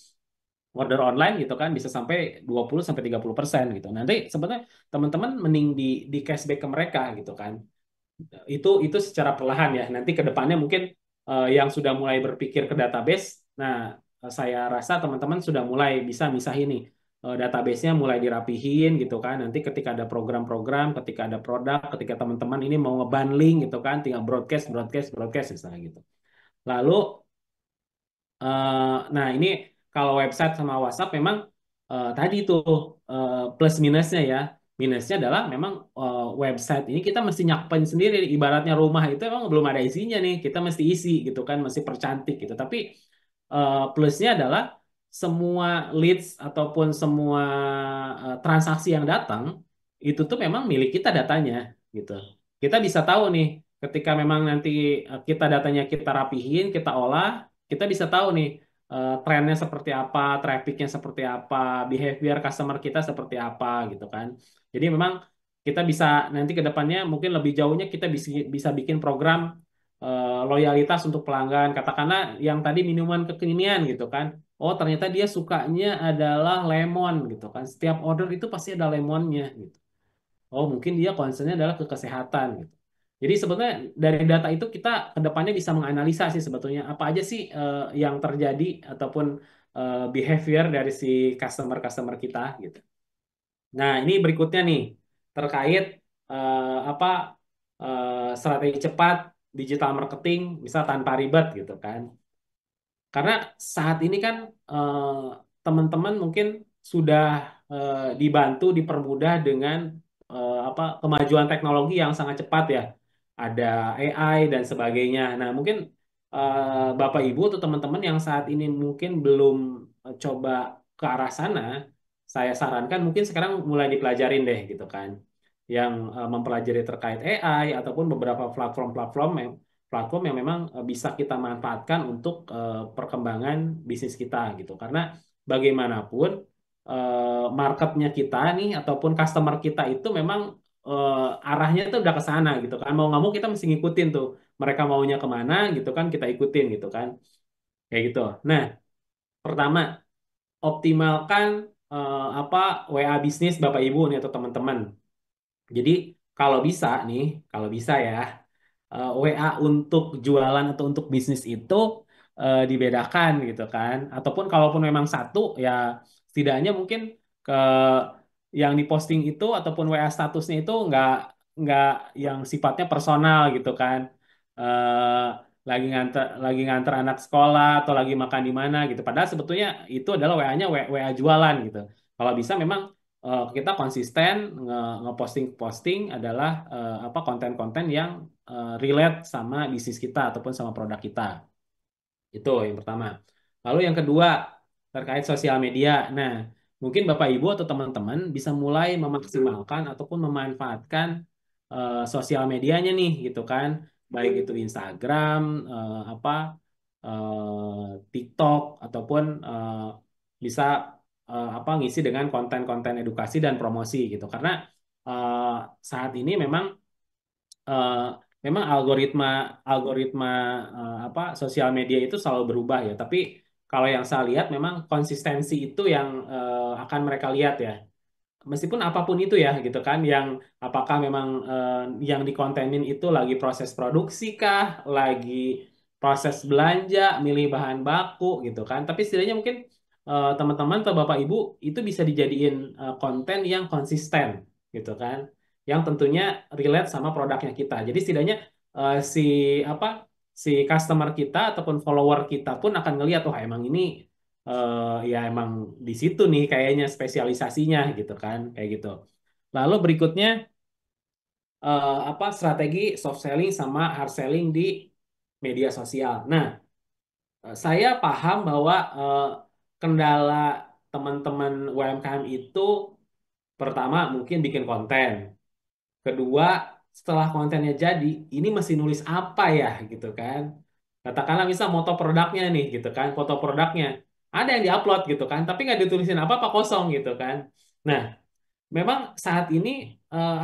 order online gitu kan bisa sampai 20 sampai 30% gitu. Nanti sebenarnya teman-teman mending di cashback ke mereka gitu kan. Itu secara perlahan ya. Nanti ke depannya mungkin yang sudah mulai berpikir ke database. Nah, saya rasa teman-teman sudah mulai bisa misah ini. Database-nya mulai dirapihin gitu kan. Nanti ketika ada program-program, ketika ada produk, ketika teman-teman ini mau ngebundling gitu kan, tinggal broadcast, broadcast, broadcast misalnya gitu. Lalu nah, ini kalau website sama WhatsApp memang tadi tuh plus minusnya ya. Minusnya adalah memang website ini kita mesti nyakpen sendiri. Ibaratnya rumah itu emang belum ada isinya nih. Kita mesti isi gitu kan, mesti percantik gitu. Tapi plusnya adalah semua leads ataupun semua transaksi yang datang itu tuh memang milik kita datanya gitu. Kita bisa tahu nih ketika memang nanti kita datanya kita rapihin, kita olah, kita bisa tahu nih trennya seperti apa, trafficnya seperti apa, behavior customer kita seperti apa gitu kan. Jadi memang kita bisa nanti ke depannya mungkin lebih jauhnya kita bisa bisa bikin program loyalitas untuk pelanggan. Katakanlah yang tadi minuman kekinian gitu kan. Oh ternyata dia sukanya adalah lemon gitu kan. Setiap order itu pasti ada lemonnya gitu. Oh, mungkin dia concernnya adalah ke kesehatan gitu. Jadi sebetulnya dari data itu kita ke depannya bisa menganalisa sih sebetulnya apa aja sih yang terjadi ataupun behavior dari si customer-customer kita gitu. Nah, ini berikutnya nih terkait apa strategi cepat digital marketing bisa tanpa ribet gitu kan. Karena saat ini kan teman-teman mungkin sudah dibantu, dipermudah dengan apa kemajuan teknologi yang sangat cepat ya. Ada AI dan sebagainya. Nah, mungkin Bapak Ibu atau teman-teman yang saat ini mungkin belum coba ke arah sana, saya sarankan mungkin sekarang mulai dipelajarin deh gitu kan. Yang mempelajari terkait AI ataupun beberapa platform yang memang bisa kita manfaatkan untuk perkembangan bisnis kita gitu. Karena bagaimanapun marketnya kita nih ataupun customer kita itu memang arahnya tuh udah ke sana gitu kan. Mau nggak mau kita mesti ngikutin tuh. Mereka maunya kemana gitu kan kita ikutin gitu kan. Kayak gitu. Nah, pertama optimalkan apa WA bisnis Bapak Ibu nih atau teman-teman. Jadi kalau bisa nih, kalau bisa ya WA untuk jualan atau untuk bisnis itu dibedakan gitu kan. Ataupun kalaupun memang satu ya setidaknya mungkin ke yang diposting itu ataupun WA statusnya itu nggak yang sifatnya personal gitu kan. Eh, lagi nganter anak sekolah atau lagi makan di mana gitu. Padahal sebetulnya itu adalah WA-nya WA jualan gitu. Kalau bisa memang kita konsisten ngeposting adalah apa konten-konten yang relate sama bisnis kita ataupun sama produk kita. Itu yang pertama. Lalu yang kedua, terkait sosial media. Nah, mungkin Bapak Ibu atau teman-teman bisa mulai memaksimalkan ataupun memanfaatkan sosial medianya nih, gitu kan. Baik itu Instagram, apa, TikTok, ataupun bisa apa ngisi dengan konten-konten edukasi dan promosi gitu. Karena eh, saat ini eh, memang algoritma algoritma apa sosial media itu selalu berubah ya. Tapi kalau yang saya lihat memang konsistensi itu yang akan mereka lihat ya. Meskipun apapun itu ya gitu kan, yang apakah memang yang dikontenin itu lagi proses produksi kah, lagi proses belanja, milih bahan baku gitu kan. Tapi setidaknya mungkin teman-teman atau Bapak Ibu itu bisa dijadiin konten yang konsisten gitu kan, yang tentunya relate sama produknya kita. Jadi setidaknya si apa si customer kita ataupun follower kita pun akan ngelihat wah emang ini ya emang di situ nih kayaknya spesialisasinya gitu kan kayak gitu. Lalu berikutnya apa strategi soft selling sama hard selling di media sosial. Nah, saya paham bahwa kendala teman-teman UMKM itu pertama mungkin bikin konten. Kedua, setelah kontennya jadi, ini mesti nulis apa ya gitu kan. Katakanlah misal moto produknya nih gitu kan, foto produknya. Ada yang diupload gitu kan, tapi nggak ditulisin apa-apa kosong gitu kan. Nah, memang saat ini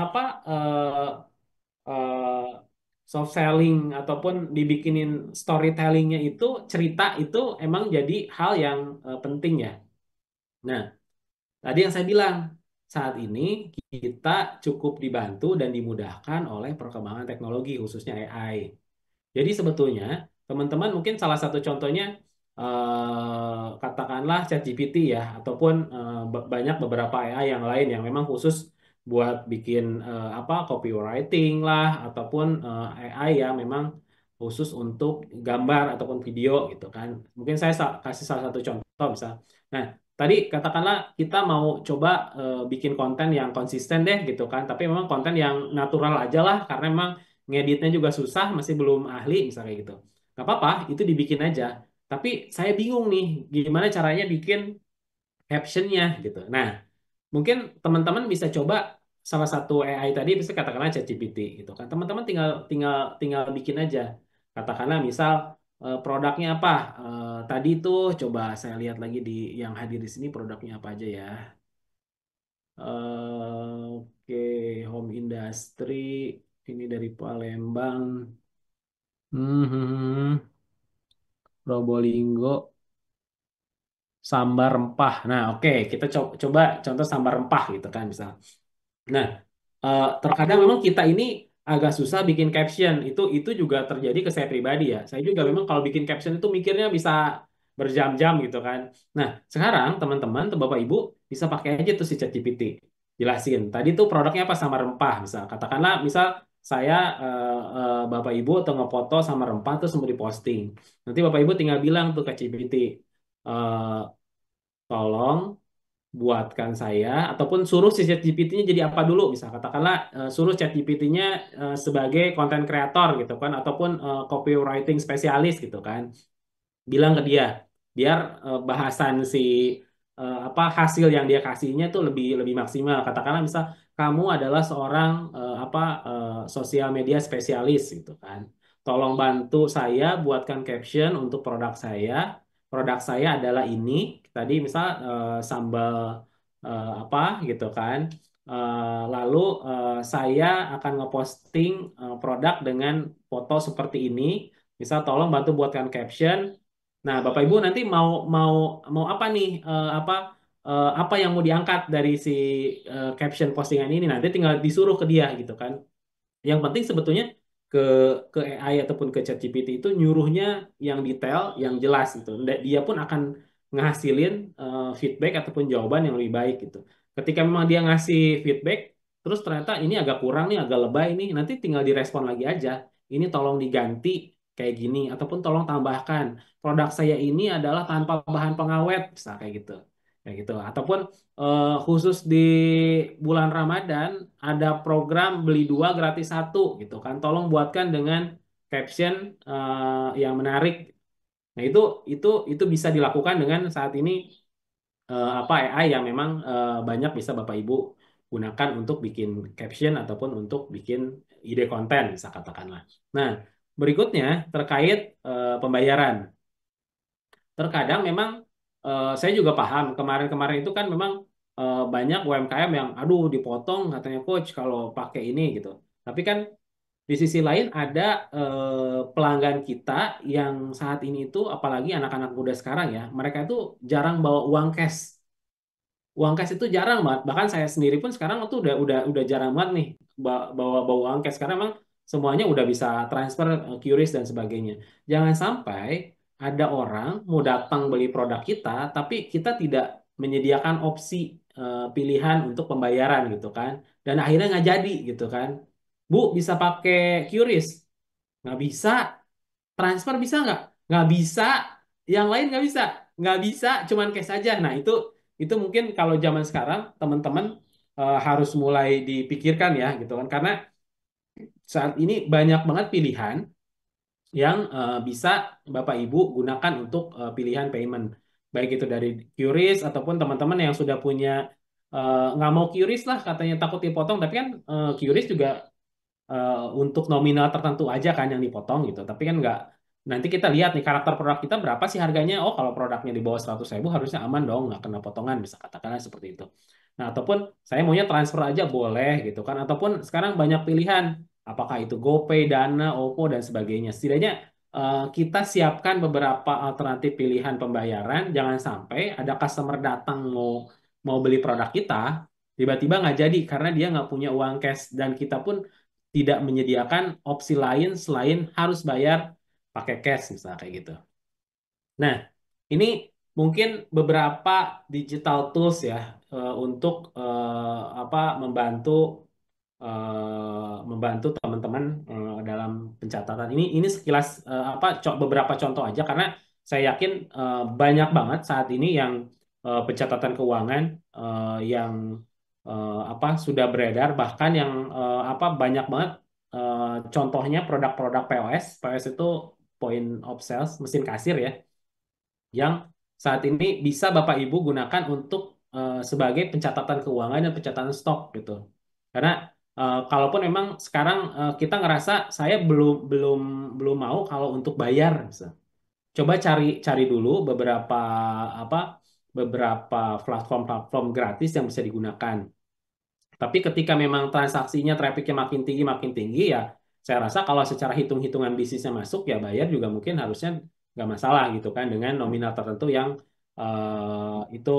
apa eh, soft selling ataupun dibikinin storytellingnya itu cerita itu emang jadi hal yang penting ya. Nah, tadi yang saya bilang, saat ini kita cukup dibantu dan dimudahkan oleh perkembangan teknologi, khususnya AI. Jadi sebetulnya teman-teman mungkin salah satu contohnya katakanlah ChatGPT ya, ataupun banyak beberapa AI yang lain yang memang khusus buat bikin apa copywriting lah, ataupun AI yang memang khusus untuk gambar ataupun video gitu kan. Mungkin saya kasih salah satu contoh misal. Nah, tadi katakanlah kita mau coba bikin konten yang konsisten deh gitu kan, tapi memang konten yang natural aja lah karena memang ngeditnya juga susah, masih belum ahli misalnya kayak gitu. Gak apa-apa, itu dibikin aja. Tapi saya bingung nih, gimana caranya bikin captionnya gitu. Nah, mungkin teman-teman bisa coba salah satu AI tadi, bisa katakanlah ChatGPT gitu kan. Teman-teman tinggal tinggal tinggal bikin aja. Katakanlah misal produknya apa? Tadi tuh coba saya lihat lagi di yang hadir di sini produknya apa aja ya. Oke, home industry ini dari Palembang. Probolinggo sambar rempah. Nah, oke, kita coba contoh sambar rempah gitu kan misal. Nah, terkadang memang kita ini agak susah bikin caption. Itu juga terjadi ke saya pribadi ya. Saya juga memang kalau bikin caption itu mikirnya bisa berjam-jam gitu kan. Nah, sekarang teman-teman, tuh Bapak Ibu bisa pakai aja tuh si ChatGPT. Jelasin. Tadi tuh produknya apa sama rempah misal. Katakanlah misal saya Bapak Ibu atau ngefoto sama rempah terus mau diposting. Nanti Bapak Ibu tinggal bilang tuh ke ChatGPT, eh, tolong buatkan saya ataupun suruh si ChatGPT-nya jadi apa dulu, bisa katakanlah suruh ChatGPT-nya sebagai konten kreator gitu kan, ataupun copywriting spesialis gitu kan, bilang ke dia biar bahasan si apa hasil yang dia kasihnya tuh lebih lebih maksimal. Katakanlah misal kamu adalah seorang apa sosial media spesialis gitu kan. Tolong bantu saya buatkan caption untuk produk saya. Produk saya adalah ini. Tadi misal sambal apa gitu kan. Lalu saya akan ngeposting produk dengan foto seperti ini. Misal tolong bantu buatkan caption. Nah, Bapak Ibu nanti mau mau mau apa nih apa yang mau diangkat dari si caption postingan ini, nanti tinggal disuruh ke dia gitu kan. Yang penting sebetulnya ke ke AI ataupun ke ChatGPT itu nyuruhnya yang detail, yang jelas gitu. Dia pun akan ngehasilin feedback ataupun jawaban yang lebih baik gitu. Ketika memang dia ngasih feedback, terus ternyata ini agak kurang nih, agak lebay nih, nanti tinggal direspon lagi aja. Ini tolong diganti kayak gini, ataupun tolong tambahkan produk saya ini adalah tanpa bahan pengawet, bisa kayak gitu. Ataupun khusus di bulan Ramadan ada program beli dua gratis satu gitu kan. Tolong buatkan dengan caption yang menarik. Nah, itu bisa dilakukan dengan saat ini apa AI yang memang banyak bisa Bapak Ibu gunakan untuk bikin caption ataupun untuk bikin ide konten, bisa katakanlah. Nah, berikutnya terkait pembayaran. Terkadang memang saya juga paham kemarin-kemarin itu kan memang banyak UMKM yang aduh dipotong katanya coach kalau pakai ini gitu. Tapi kan di sisi lain ada pelanggan kita yang saat ini itu apalagi anak-anak muda sekarang ya, mereka itu jarang bawa uang cash. Uang cash itu jarang banget. Bahkan saya sendiri pun sekarang itu udah jarang banget nih bawa bawa uang cash karena memang semuanya udah bisa transfer, QRIS dan sebagainya. Jangan sampai ada orang mau datang beli produk kita, tapi kita tidak menyediakan opsi pilihan untuk pembayaran gitu kan. Dan akhirnya nggak jadi gitu kan. Bu, bisa pakai QRIS? Nggak bisa. Transfer bisa nggak? Nggak bisa. Yang lain nggak bisa. Nggak bisa, cuman cash aja. Nah, itu mungkin kalau zaman sekarang teman-teman harus mulai dipikirkan ya gitu kan. Karena saat ini banyak banget pilihan yang bisa Bapak Ibu gunakan untuk pilihan payment. Baik itu dari QRIS ataupun teman-teman yang sudah punya nggak mau QRIS lah katanya takut dipotong. Tapi kan QRIS juga untuk nominal tertentu aja kan yang dipotong gitu. Tapi kan nggak, nanti kita lihat nih karakter produk kita berapa sih harganya. Oh, kalau produknya di bawah 100.000 harusnya aman dong, nggak kena potongan, bisa katakanlah seperti itu. Nah, ataupun saya maunya transfer aja boleh gitu kan. Ataupun sekarang banyak pilihan, apakah itu GoPay, Dana, OVO, dan sebagainya. Setidaknya kita siapkan beberapa alternatif pilihan pembayaran. Jangan sampai ada customer datang mau mau beli produk kita, tiba-tiba nggak jadi karena dia nggak punya uang cash, dan kita pun tidak menyediakan opsi lain selain harus bayar pakai cash misalnya kayak gitu. Nah, ini mungkin beberapa digital tools ya untuk apa membantu teman-teman dalam pencatatan. Ini sekilas beberapa contoh aja karena saya yakin banyak banget saat ini yang pencatatan keuangan yang sudah beredar, bahkan yang banyak banget contohnya produk-produk POS. POS itu point of sales, mesin kasir ya, yang saat ini bisa Bapak Ibu gunakan untuk sebagai pencatatan keuangan dan pencatatan stok gitu. Karena kalaupun memang sekarang kita ngerasa saya belum belum belum mau kalau untuk bayar, misal. Coba cari cari dulu apa beberapa platform-platform gratis yang bisa digunakan. Tapi ketika memang transaksinya, trafficnya makin tinggi ya, saya rasa kalau secara hitung-hitungan bisnisnya masuk ya bayar juga mungkin harusnya nggak masalah gitu kan dengan nominal tertentu yang itu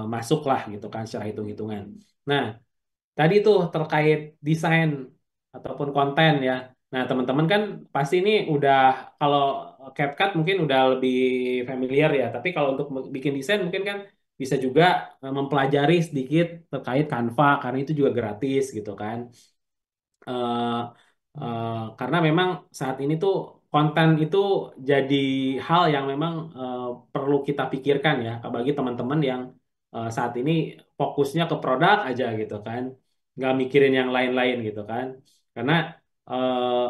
masuk lah gitu kan secara hitung-hitungan. Nah, tadi tuh terkait desain ataupun konten ya. Nah, teman-teman kan pasti ini udah kalau CapCut mungkin udah lebih familiar ya. Tapi kalau untuk bikin desain mungkin kan bisa juga mempelajari sedikit terkait Canva karena itu juga gratis gitu kan. Eh, karena memang saat ini tuh konten itu jadi hal yang memang perlu kita pikirkan ya bagi teman-teman yang saat ini fokusnya ke produk aja gitu kan, nggak mikirin yang lain-lain gitu kan, karena eh,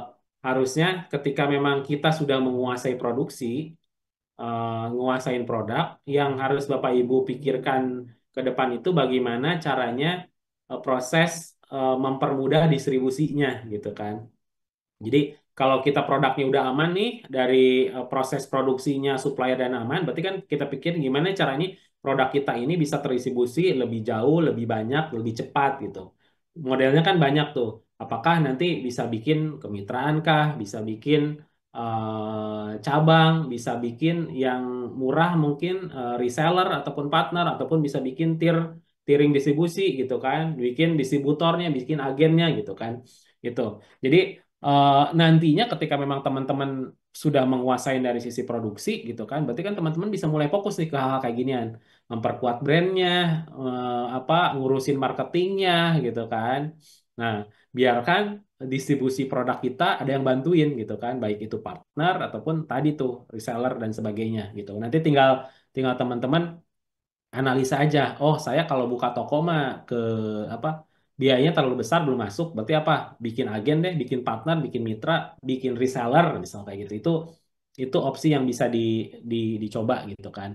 harusnya ketika memang kita sudah menguasai produksi, nguasain produk, yang harus Bapak Ibu pikirkan ke depan itu bagaimana caranya proses mempermudah distribusinya gitu kan. Jadi kalau kita produknya udah aman nih dari proses produksinya, supplier dan aman, berarti kan kita pikir gimana caranya produk kita ini bisa terdistribusi lebih jauh, lebih banyak, lebih cepat gitu. Modelnya kan banyak tuh. Apakah nanti bisa bikin kemitraan kah, bisa bikin cabang, bisa bikin yang murah mungkin reseller ataupun partner, ataupun bisa bikin tiering distribusi gitu kan, bikin distributornya, bikin agennya gitu kan. Gitu. Jadi nantinya ketika memang teman-teman sudah menguasai dari sisi produksi gitu kan, berarti kan teman-teman bisa mulai fokus nih ke hal-hal kayak ginian, memperkuat brandnya, ngurusin marketingnya gitu kan. Nah, biarkan distribusi produk kita ada yang bantuin gitu kan, baik itu partner ataupun tadi tuh reseller dan sebagainya gitu. Nanti tinggal tinggal teman-teman analisa aja. Oh, saya kalau buka toko mah ke apa biayanya terlalu besar belum masuk. Berarti apa? Bikin agen deh, bikin partner, bikin mitra, bikin reseller misal kayak gitu. Itu opsi yang bisa dicoba gitu kan.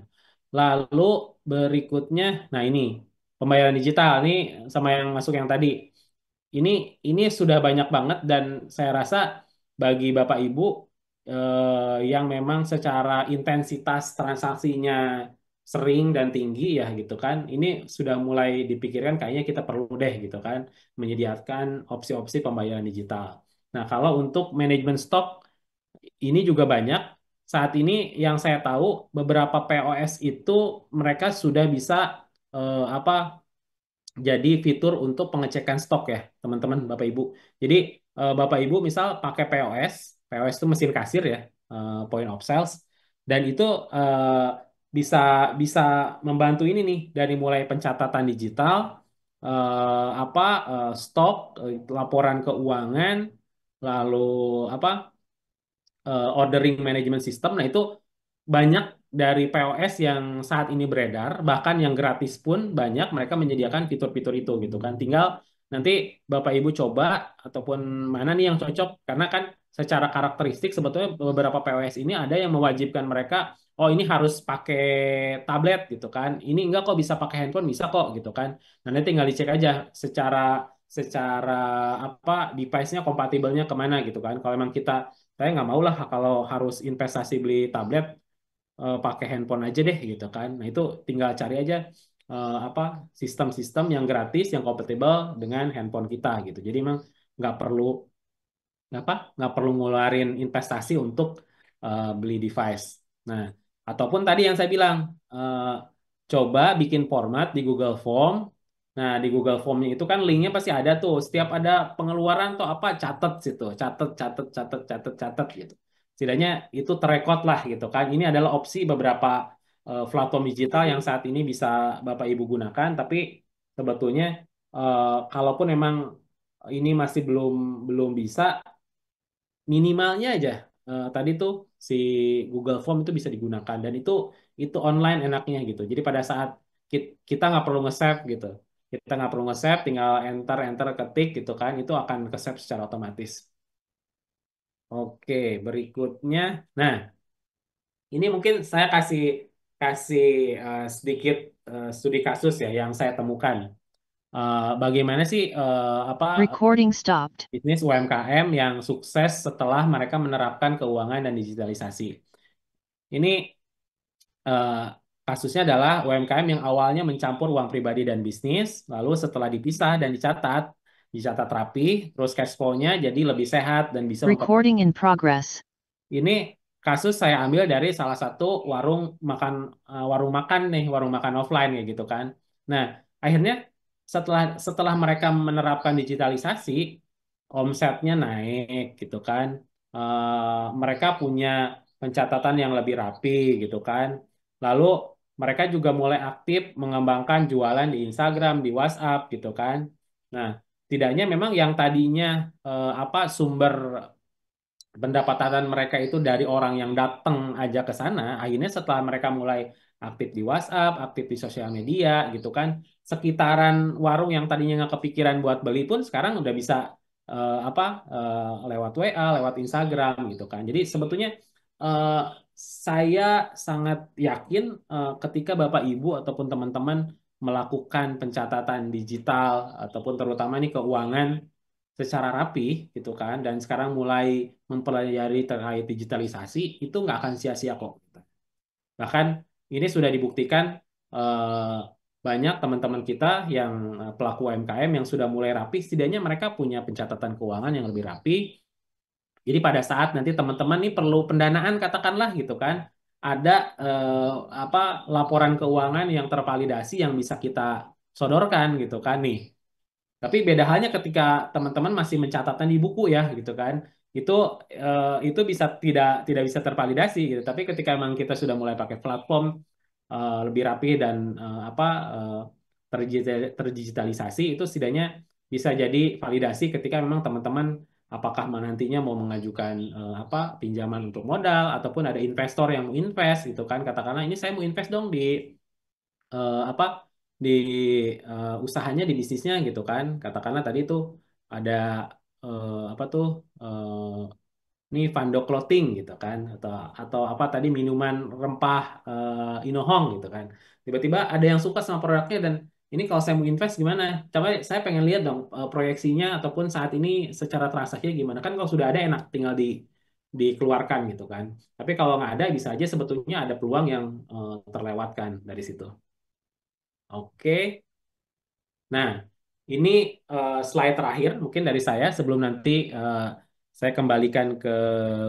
Lalu berikutnya, nah ini pembayaran digital ini sama yang masuk yang tadi. Ini ini sudah banyak banget dan saya rasa bagi Bapak Ibu yang memang secara intensitas transaksinya sering dan tinggi ya gitu kan. Ini sudah mulai dipikirkan kayaknya kita perlu deh gitu kan menyediakan opsi-opsi pembayaran digital. Nah, kalau untuk manajemen stok ini juga banyak. Saat ini yang saya tahu beberapa POS itu mereka sudah bisa apa jadi fitur untuk pengecekan stok ya, teman-teman, Bapak Ibu. Jadi Bapak Ibu misal pakai POS itu mesin kasir ya, point of sales, dan itu bisa bisa membantu ini nih dari mulai pencatatan digital, stok, laporan keuangan, lalu apa ordering management system. Nah, itu banyak dari POS yang saat ini beredar, bahkan yang gratis pun banyak mereka menyediakan fitur-fitur itu gitu kan. Tinggal nanti Bapak Ibu coba ataupun mana nih yang cocok karena kan secara karakteristik sebetulnya beberapa POS ini ada yang mewajibkan mereka oh ini harus pakai tablet gitu kan. Ini enggak kok bisa pakai handphone bisa kok gitu kan. Nah, nanti tinggal dicek aja secara secara device-nya kompatibelnya kemana gitu kan. Kalau memang saya nggak mau lah kalau harus investasi beli tablet pakai handphone aja deh gitu kan. Nah itu tinggal cari aja apa sistem-sistem yang gratis yang kompatibel dengan handphone kita gitu. Jadi emang nggak perlu nggak perlu ngeluarin investasi untuk beli device. Nah ataupun tadi yang saya bilang coba bikin format di Google Form. Nah di Google Formnya itu kan linknya pasti ada tuh. Setiap ada pengeluaran tuh apa catat situ, catat catat catat catat catat gitu. setidaknya itu terekod lah gitu kan. Ini adalah opsi beberapa platform digital yang saat ini bisa Bapak Ibu gunakan, tapi sebetulnya kalaupun memang ini masih belum belum bisa, minimalnya aja tadi tuh si Google Form itu bisa digunakan dan itu online enaknya gitu. Jadi pada saat kita nggak perlu nge-save gitu. Kita nggak perlu nge-save, tinggal enter enter ketik gitu kan, itu akan ke-save secara otomatis. Oke, berikutnya. Nah, ini mungkin saya kasih kasih sedikit studi kasus ya yang saya temukan. Bagaimana sih apa Recording stopped. bisnis UMKM yang sukses setelah mereka menerapkan keuangan dan digitalisasi. Ini eh, kasusnya adalah UMKM yang awalnya mencampur uang pribadi dan bisnis, lalu setelah dipisah dan dicatat rapi, terus cash flow-nya jadi lebih sehat dan bisa Recording in progress. ini kasus saya ambil dari salah satu warung makan nih, warung makan offline ya gitu kan. Nah, akhirnya setelah setelah mereka menerapkan digitalisasi, omsetnya naik gitu kan. Mereka punya pencatatan yang lebih rapi gitu kan. Lalu mereka juga mulai aktif mengembangkan jualan di Instagram, di WhatsApp gitu kan. Nah, tidaknya memang yang tadinya sumber pendapatan mereka itu dari orang yang datang aja ke sana, akhirnya setelah mereka mulai aktif di WhatsApp, aktif di sosial media gitu kan, sekitaran warung yang tadinya nggak kepikiran buat beli pun sekarang udah bisa lewat WA, lewat Instagram gitu kan. Jadi sebetulnya eh, saya sangat yakin ketika Bapak Ibu ataupun teman-teman melakukan pencatatan digital ataupun terutama nih keuangan secara rapi gitu kan dan sekarang mulai mempelajari terkait digitalisasi itu nggak akan sia-sia kok. Bahkan ini sudah dibuktikan eh, banyak teman-teman kita yang pelaku UMKM yang sudah mulai rapi, setidaknya mereka punya pencatatan keuangan yang lebih rapi. Jadi pada saat nanti teman-teman nih perlu pendanaan katakanlah gitu kan, ada eh, laporan keuangan yang tervalidasi yang bisa kita sodorkan gitu kan nih. Tapi beda halnya ketika teman-teman masih mencatatkan di buku ya gitu kan. Itu itu bisa tidak bisa tervalidasi gitu. Tapi ketika memang kita sudah mulai pakai platform lebih rapi dan eh, terdigitalisasi itu setidaknya bisa jadi validasi ketika memang teman-teman apakah nantinya mau mengajukan pinjaman untuk modal ataupun ada investor yang mau invest gitu kan. Katakanlah ini saya mau invest dong di eh, apa di usahanya di bisnisnya gitu kan katakanlah tadi tuh ada apa tuh ini Vando Clothing gitu kan atau apa tadi minuman rempah Inohong gitu kan tiba-tiba ada yang suka sama produknya dan ini kalau saya mau invest gimana coba saya pengen lihat dong proyeksinya ataupun saat ini secara transaksinya gimana kan kalau sudah ada enak tinggal dikeluarkan gitu kan tapi kalau nggak ada bisa aja sebetulnya ada peluang yang terlewatkan dari situ. Oke, nah ini slide terakhir mungkin dari saya sebelum nanti saya kembalikan ke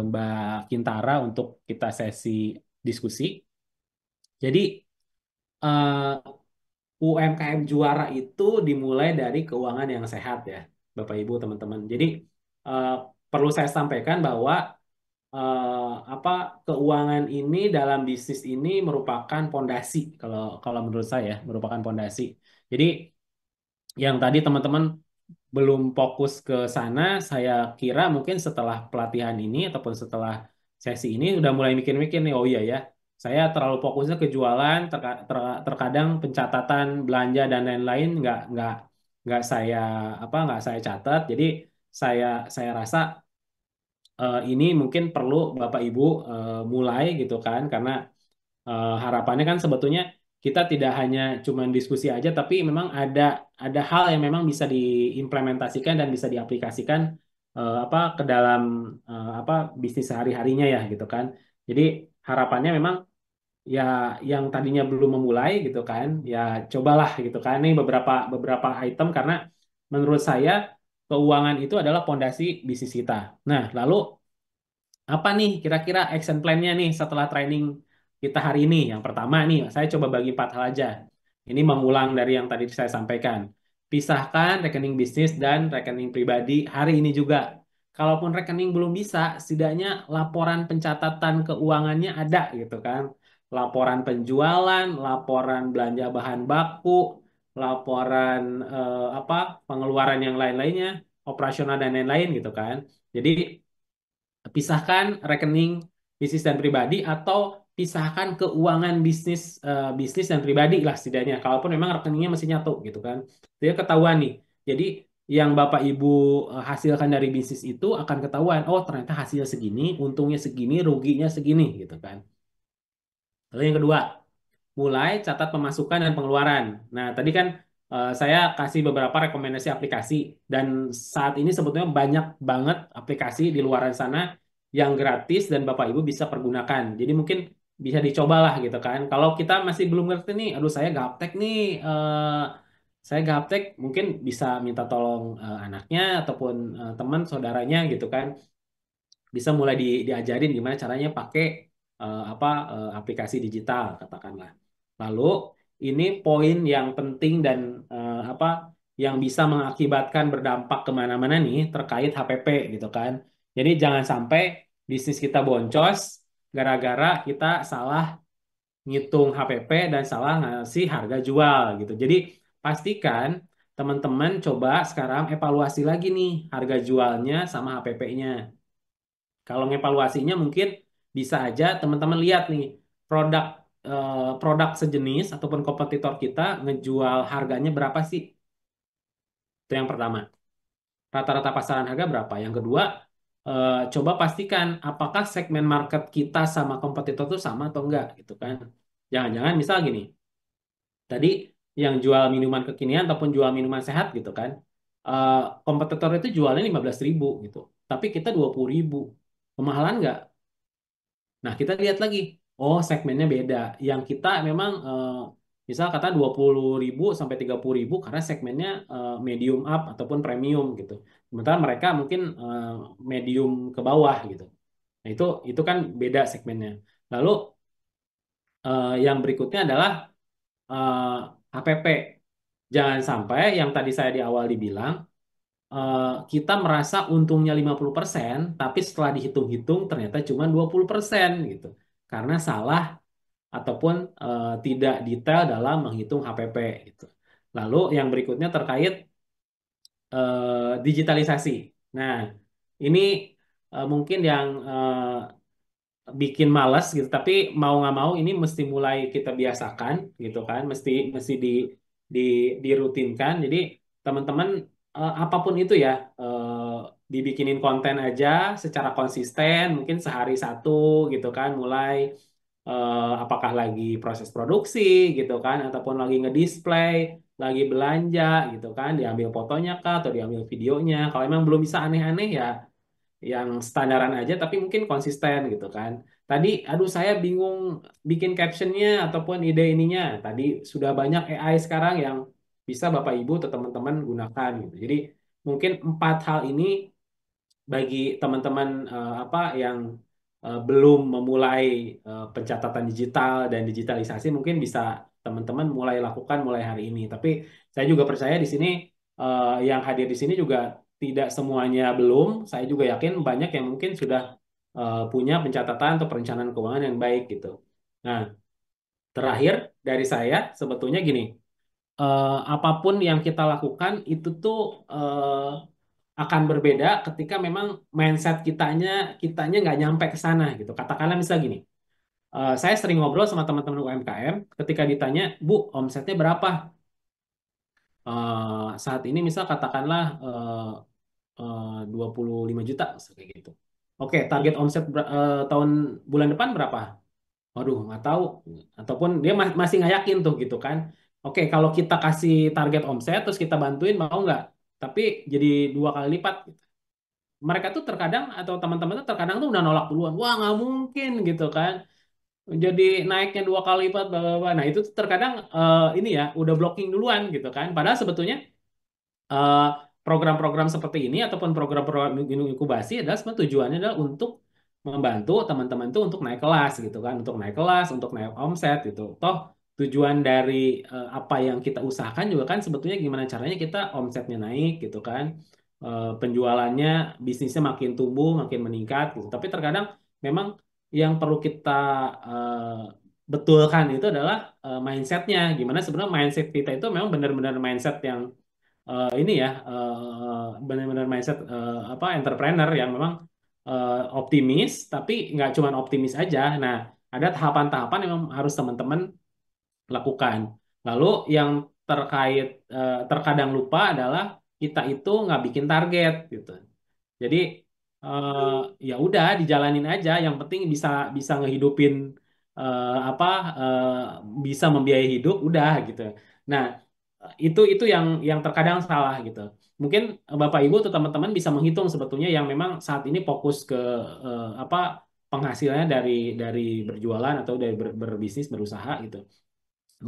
Mbak Kintara untuk kita sesi diskusi. Jadi UMKM juara itu dimulai dari keuangan yang sehat ya, Bapak Ibu teman-teman. Jadi eh, perlu saya sampaikan bahwa eh, apa keuangan ini dalam bisnis ini merupakan pondasi kalau kalau menurut saya merupakan pondasi. Jadi yang tadi teman-teman belum fokus ke sana, saya kira mungkin setelah pelatihan ini ataupun setelah sesi ini udah mulai mikir-mikir nih, oh iya ya, saya terlalu fokusnya ke jualan, terkadang pencatatan belanja dan lain-lain nggak saya catat, jadi saya rasa ini mungkin perlu Bapak Ibu mulai gitu kan, karena harapannya kan sebetulnya kita tidak hanya cuman diskusi aja, tapi memang ada hal yang memang bisa diimplementasikan dan bisa diaplikasikan ke dalam bisnis sehari-harinya ya gitu kan. Jadi harapannya memang ya yang tadinya belum memulai gitu kan, ya cobalah gitu kan. Ini beberapa beberapa item karena menurut saya keuangan itu adalah pondasi bisnis kita. Nah, lalu apa nih kira-kira action plan-nya nih setelah training kita hari ini? Yang pertama nih, saya coba bagi 4 hal aja. Ini mengulang dari yang tadi saya sampaikan. Pisahkan rekening bisnis dan rekening pribadi hari ini juga. kalaupun rekening belum bisa, setidaknya laporan pencatatan keuangannya ada gitu kan. Laporan penjualan, laporan belanja bahan baku, laporan apa pengeluaran yang lain-lainnya, operasional dan lain-lain gitu kan. Jadi pisahkan rekening bisnis dan pribadi atau pisahkan keuangan bisnis bisnis dan pribadi lah setidaknya. Kalaupun memang rekeningnya masih nyatu gitu kan. Dia ketahuan nih. Jadi yang Bapak Ibu hasilkan dari bisnis itu akan ketahuan, oh ternyata hasilnya segini, untungnya segini, ruginya segini gitu kan. Lalu yang kedua, mulai catat pemasukan dan pengeluaran. Nah, tadi kan saya kasih beberapa rekomendasi aplikasi dan saat ini sebetulnya banyak banget aplikasi di luar sana yang gratis dan Bapak Ibu bisa pergunakan. Jadi mungkin bisa dicobalah gitu kan. Kalau kita masih belum ngerti nih, aduh saya gaptek nih, saya gaptek, mungkin bisa minta tolong anaknya ataupun teman saudaranya gitu kan bisa mulai diajarin gimana caranya pakai apa aplikasi digital katakanlah. Lalu ini poin yang penting dan apa yang bisa mengakibatkan berdampak kemana-mana nih terkait HPP gitu kan. Jadi jangan sampai bisnis kita boncos gara-gara kita salah ngitung HPP dan salah ngasih harga jual gitu. Jadi pastikan teman-teman coba sekarang evaluasi lagi nih harga jualnya sama HPP-nya. Kalau ngevaluasinya mungkin bisa aja teman-teman lihat nih produk produk sejenis ataupun kompetitor kita ngejual harganya berapa sih? Itu yang pertama. Rata-rata pasaran harga berapa? Yang kedua, coba pastikan apakah segmen market kita sama kompetitor itu sama atau enggak gitu kan. Jangan-jangan misal gini, tadi yang jual minuman kekinian ataupun jual minuman sehat gitu kan. eh, Kompetitor itu jualnya 15.000 gitu. Tapi kita 20.000. Kemahalan nggak? Nah, kita lihat lagi. Oh, segmennya beda. Yang kita memang misal kata 20.000 sampai 30.000 karena segmennya medium up ataupun premium gitu. Sementara mereka mungkin medium ke bawah gitu. Nah, itu kan beda segmennya. Lalu yang berikutnya adalah eh, HPP. Jangan sampai yang tadi saya di awal dibilang kita merasa untungnya 50%, tapi setelah dihitung-hitung ternyata cuma 20% gitu. Karena salah ataupun tidak detail dalam menghitung HPP gitu. Lalu yang berikutnya terkait digitalisasi. Nah, ini mungkin yang bikin malas gitu, tapi mau nggak mau ini mesti mulai kita biasakan gitu kan, mesti mesti di dirutinkan. Jadi teman-teman apapun itu ya dibikinin konten aja secara konsisten, mungkin sehari satu gitu kan, mulai apakah lagi proses produksi gitu kan ataupun lagi ngedisplay lagi belanja gitu kan diambil fotonya kah atau diambil videonya kalau emang belum bisa aneh-aneh ya yang standaran aja tapi mungkin konsisten gitu kan tadi aduh saya bingung bikin captionnya ataupun ide ininya tadi sudah banyak AI sekarang yang bisa Bapak Ibu atau teman-teman gunakan gitu jadi mungkin empat hal ini bagi teman-teman apa yang belum memulai pencatatan digital dan digitalisasi mungkin bisa teman-teman mulai lakukan mulai hari ini. Tapi saya juga percaya di sini yang hadir di sini juga tidak semuanya belum. Saya juga yakin banyak yang mungkin sudah punya pencatatan atau perencanaan keuangan yang baik gitu. Nah, terakhir dari saya sebetulnya gini apapun yang kita lakukan itu tuh akan berbeda ketika memang mindset kitanya nggak nyampe ke sana gitu. Katakanlah misal gini, saya sering ngobrol sama teman-teman UMKM ketika ditanya, Bu, omsetnya berapa? Saat ini misal katakanlah 25 juta, misal kayak gitu. Oke, target omset tahun bulan depan berapa? Waduh, nggak tahu. Ataupun dia masih nggak yakin tuh gitu kan. Oke, kalau kita kasih target omset terus kita bantuin mau nggak? Tapi jadi 2 kali lipat. Mereka tuh terkadang atau teman-teman tuh terkadang tuh udah nolak duluan. Wah, nggak mungkin gitu kan. Jadi naiknya 2 kali lipat. Bla, bla, bla. Nah, itu tuh terkadang ini ya udah blocking duluan gitu kan. Padahal sebetulnya eh, program-program seperti ini ataupun program-program inkubasi adalah sebenarnya tujuannya adalah untuk membantu teman-teman itu untuk naik kelas gitu kan, untuk naik kelas, untuk naik omset gitu. Toh tujuan dari apa yang kita usahakan juga kan sebetulnya gimana caranya kita omsetnya naik gitu kan. penjualannya, bisnisnya makin tumbuh, makin meningkat gitu. Tapi terkadang memang yang perlu kita eh, betulkan itu adalah mindsetnya. Gimana sebenarnya mindset kita itu memang benar-benar mindset yang ini ya benar-benar mindset apa entrepreneur yang memang optimis, tapi nggak cuma optimis aja. Nah, ada tahapan-tahapan yang memang harus teman-teman lakukan. Lalu yang terkait terkadang lupa adalah kita itu nggak bikin target gitu. Jadi eh, ya udah dijalanin aja. Yang penting bisa bisa ngehidupin apa bisa membiayai hidup udah gitu. Nah itu yang terkadang salah gitu. Mungkin Bapak Ibu atau teman-teman bisa menghitung sebetulnya yang memang saat ini fokus ke apa penghasilannya dari berjualan atau dari berbisnis berusaha gitu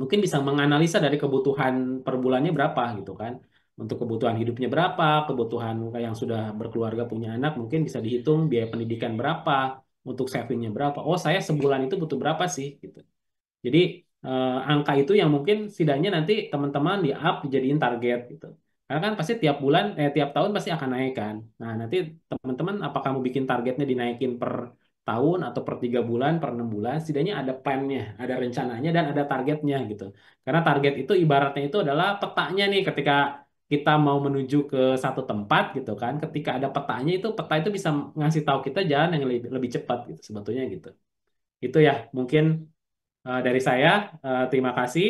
mungkin bisa menganalisa dari kebutuhan per bulannya berapa gitu kan. Untuk kebutuhan hidupnya berapa, kebutuhan yang sudah berkeluarga punya anak mungkin bisa dihitung biaya pendidikan berapa, untuk savingnya berapa. Oh, saya sebulan itu butuh berapa sih gitu. Jadi angka itu yang mungkin setidaknya nanti teman-teman di up dijadiin target gitu. Karena kan pasti tiap bulan, tiap tahun pasti akan naik kan. Nah nanti teman-teman apakah mau bikin targetnya dinaikin per tahun atau per 3 bulan, per 6 bulan, setidaknya ada plannya, ada rencananya dan ada targetnya gitu. Karena target itu ibaratnya itu adalah petanya nih ketika kita mau menuju ke satu tempat gitu kan. Ketika ada petanya itu peta itu bisa ngasih tahu kita jalan yang lebih cepat gitu sebetulnya gitu. Itu ya mungkin dari saya, terima kasih.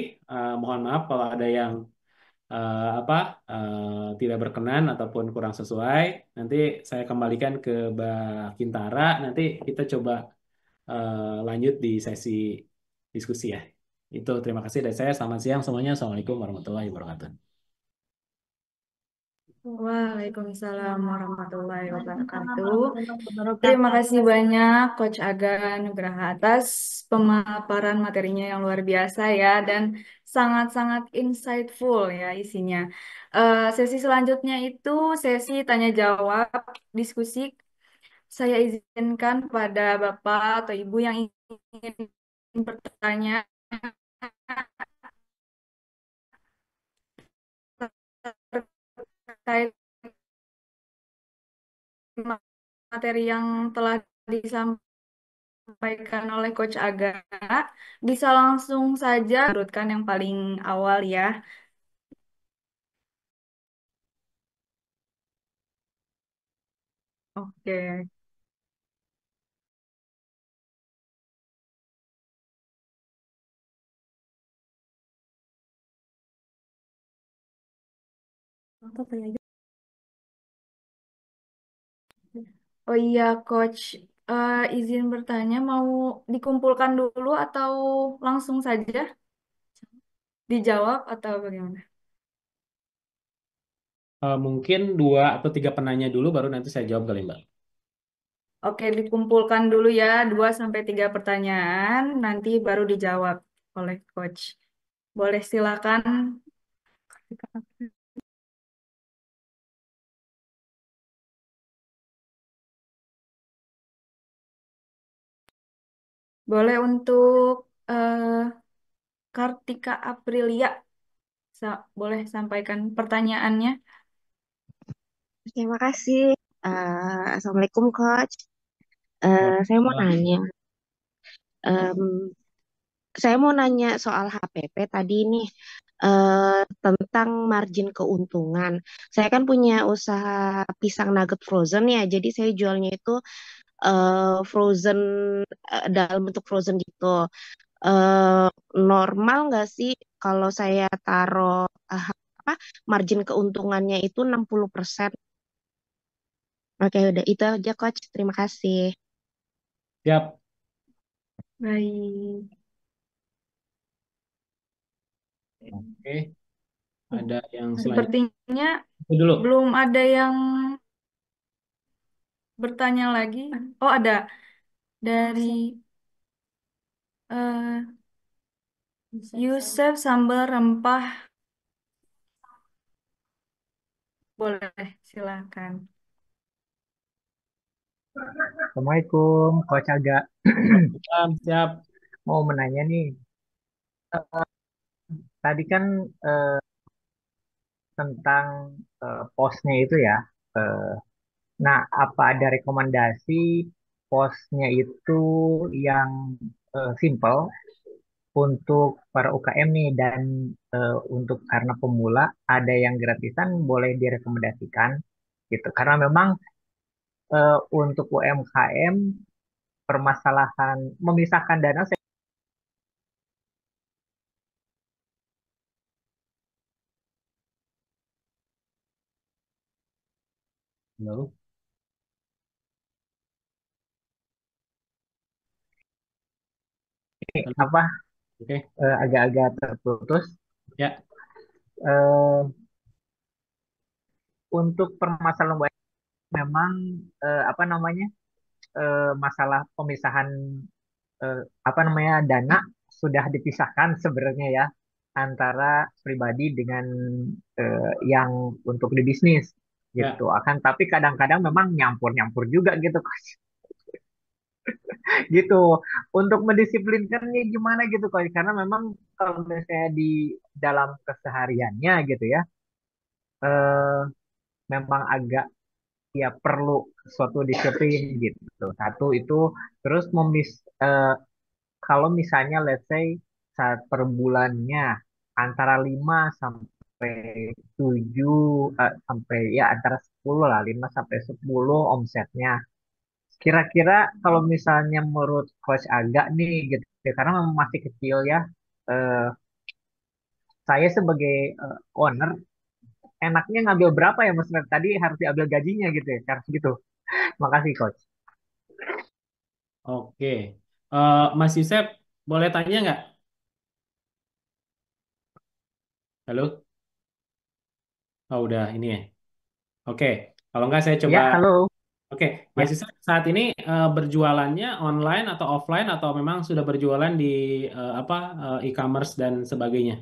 Mohon maaf kalau ada yang apa tidak berkenan ataupun kurang sesuai. Nanti saya kembalikan ke Mbak Kintara. Nanti kita coba lanjut di sesi diskusi ya. Itu terima kasih dari saya. Selamat siang semuanya. Assalamualaikum warahmatullahi wabarakatuh. Waalaikumsalam warahmatullahi wabarakatuh. Terima kasih banyak Coach Aga Nugraha atas pemaparan materinya yang luar biasa ya dan sangat-sangat insightful ya isinya. Sesi selanjutnya itu sesi tanya jawab diskusi. Saya izinkan pada Bapak atau Ibu yang ingin bertanya terkait materi yang telah disampaikan oleh Coach Aga, bisa langsung saja urutkan yang paling awal ya. Oke. Oh iya, Coach. Izin bertanya, mau dikumpulkan dulu atau langsung saja dijawab atau bagaimana? Mungkin 2 atau 3 penanya dulu, baru nanti saya jawab kali Mbak. Oke, dikumpulkan dulu ya, 2 sampai 3 pertanyaan, nanti baru dijawab oleh Coach. Boleh silakan. Boleh untuk Kartika Aprilia, boleh sampaikan pertanyaannya. Terima kasih. Assalamualaikum Coach. Saya mau nanya, em, saya mau nanya soal HPP tadi nih tentang margin keuntungan. Saya kan punya usaha pisang nugget frozen ya, jadi saya jualnya itu frozen dalam bentuk frozen gitu. Eh, Normal nggak sih kalau saya taruh apa margin keuntungannya itu 60%? Oke, udah itu aja Coach. Terima kasih. Siap. Baik. Oke. Ada yang selanjutnya Sepertinya dulu. belum ada yang bertanya lagi. Oh, ada dari eh, Yusuf sambal rempah. Boleh, silakan. Assalamualaikum, Coach Aga. Siap, siap. Mau menanya nih, tadi kan tentang posnya itu ya. Eh, nah, apa ada rekomendasi posnya itu yang simple untuk para UKM nih dan untuk karena pemula ada yang gratisan boleh direkomendasikan gitu. Karena memang untuk UMKM permasalahan memisahkan dana Halo? Halo? apa Oke. agak-agak terputus. Ya. Eh, untuk permasalahan UMKM memang apa namanya masalah pemisahan apa namanya dana sudah dipisahkan sebenarnya ya antara pribadi dengan yang untuk di bisnis Ya. gitu. Akan tapi kadang-kadang memang nyampur-nyampur juga gitu Coach. Gitu. Untuk mendisiplinkannya gimana gitu Coach? Karena memang kalau misalnya di dalam kesehariannya gitu ya eh, memang agak ya perlu suatu disiplin gitu. Satu itu terus eh, kalau misalnya let's say saat per bulannya antara 5 sampai 7 sampai ya antara 10 lah 5 sampai 10 omsetnya. Kira-kira kalau misalnya menurut Coach Aga nih gitu ya, karena memang masih kecil ya eh, saya sebagai owner enaknya ngambil berapa ya Mas? Tadi harus diambil gajinya gitu ya. Harus gitu. Makasih Coach. Oke. Mas Yusef, boleh tanya nggak? Halo? Oh, udah ini ya. Oke. Kalau nggak saya coba. Ya, halo. Oke, Mas Ya, Yusef, saat ini berjualannya online atau offline atau memang sudah berjualan di apa e-commerce dan sebagainya?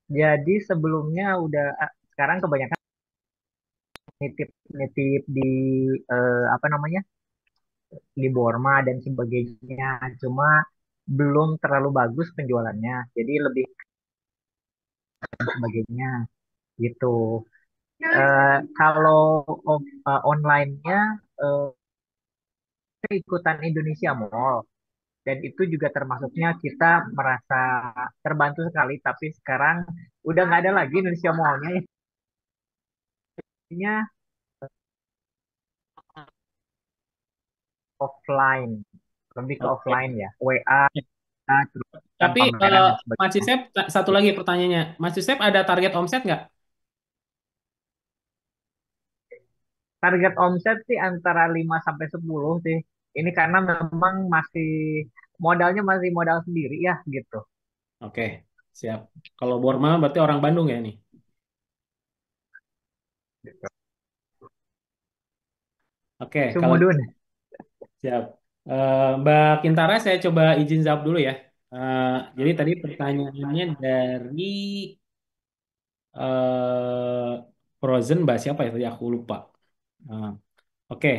jadi sebelumnya udah sekarang kebanyakan nitip-nitip di apa namanya di Borma dan sebagainya. Cuma belum terlalu bagus penjualannya. Jadi lebih sebagainya gitu. Kalau online-nya eh, ikutan Indonesia Mall dan itu juga termasuknya kita merasa terbantu sekali. Tapi sekarang udah nggak ada lagi Indonesia Mall-nya. Intinya offline, lebih ke Oke. offline ya. WA terus kan Tapi pameran dan Mas sebagainya. Yusef, satu lagi pertanyaannya. Mas Yusef ada target omset nggak? Target omset sih antara 5 sampai 10 sih. Ini karena memang masih modalnya masih modal sendiri ya gitu. Oke, siap. Kalau Borma berarti orang Bandung ya nih. Oke, kalau Sumudun. siap. Mbak Kintara, saya coba izin jawab dulu ya. Eh, jadi tadi pertanyaannya dari eh, Frozen Mbak siapa ya tadi aku lupa. Eh, Oke,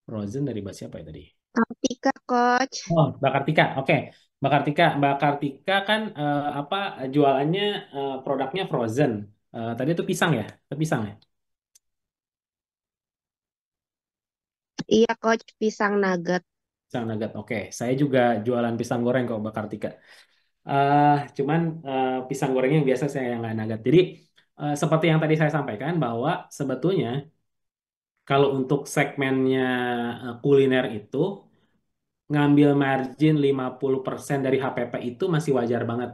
Frozen dari Mbak siapa ya tadi? Tika, Coach. Oh, Mbak Kartika. Oke, Mbak Kartika. Mbak Kartika kan apa jualannya produknya Frozen. Tadi itu pisang ya? Itu pisang ya? Iya, Coach, pisang nugget. Pisang nugget. Oke, saya juga jualan pisang goreng kok Mbak Kartika. Eh, cuman pisang gorengnya yang biasa saya yang nggak nugget. Jadi seperti yang tadi saya sampaikan bahwa sebetulnya kalau untuk segmennya kuliner itu ngambil margin 50% dari HPP itu masih wajar banget.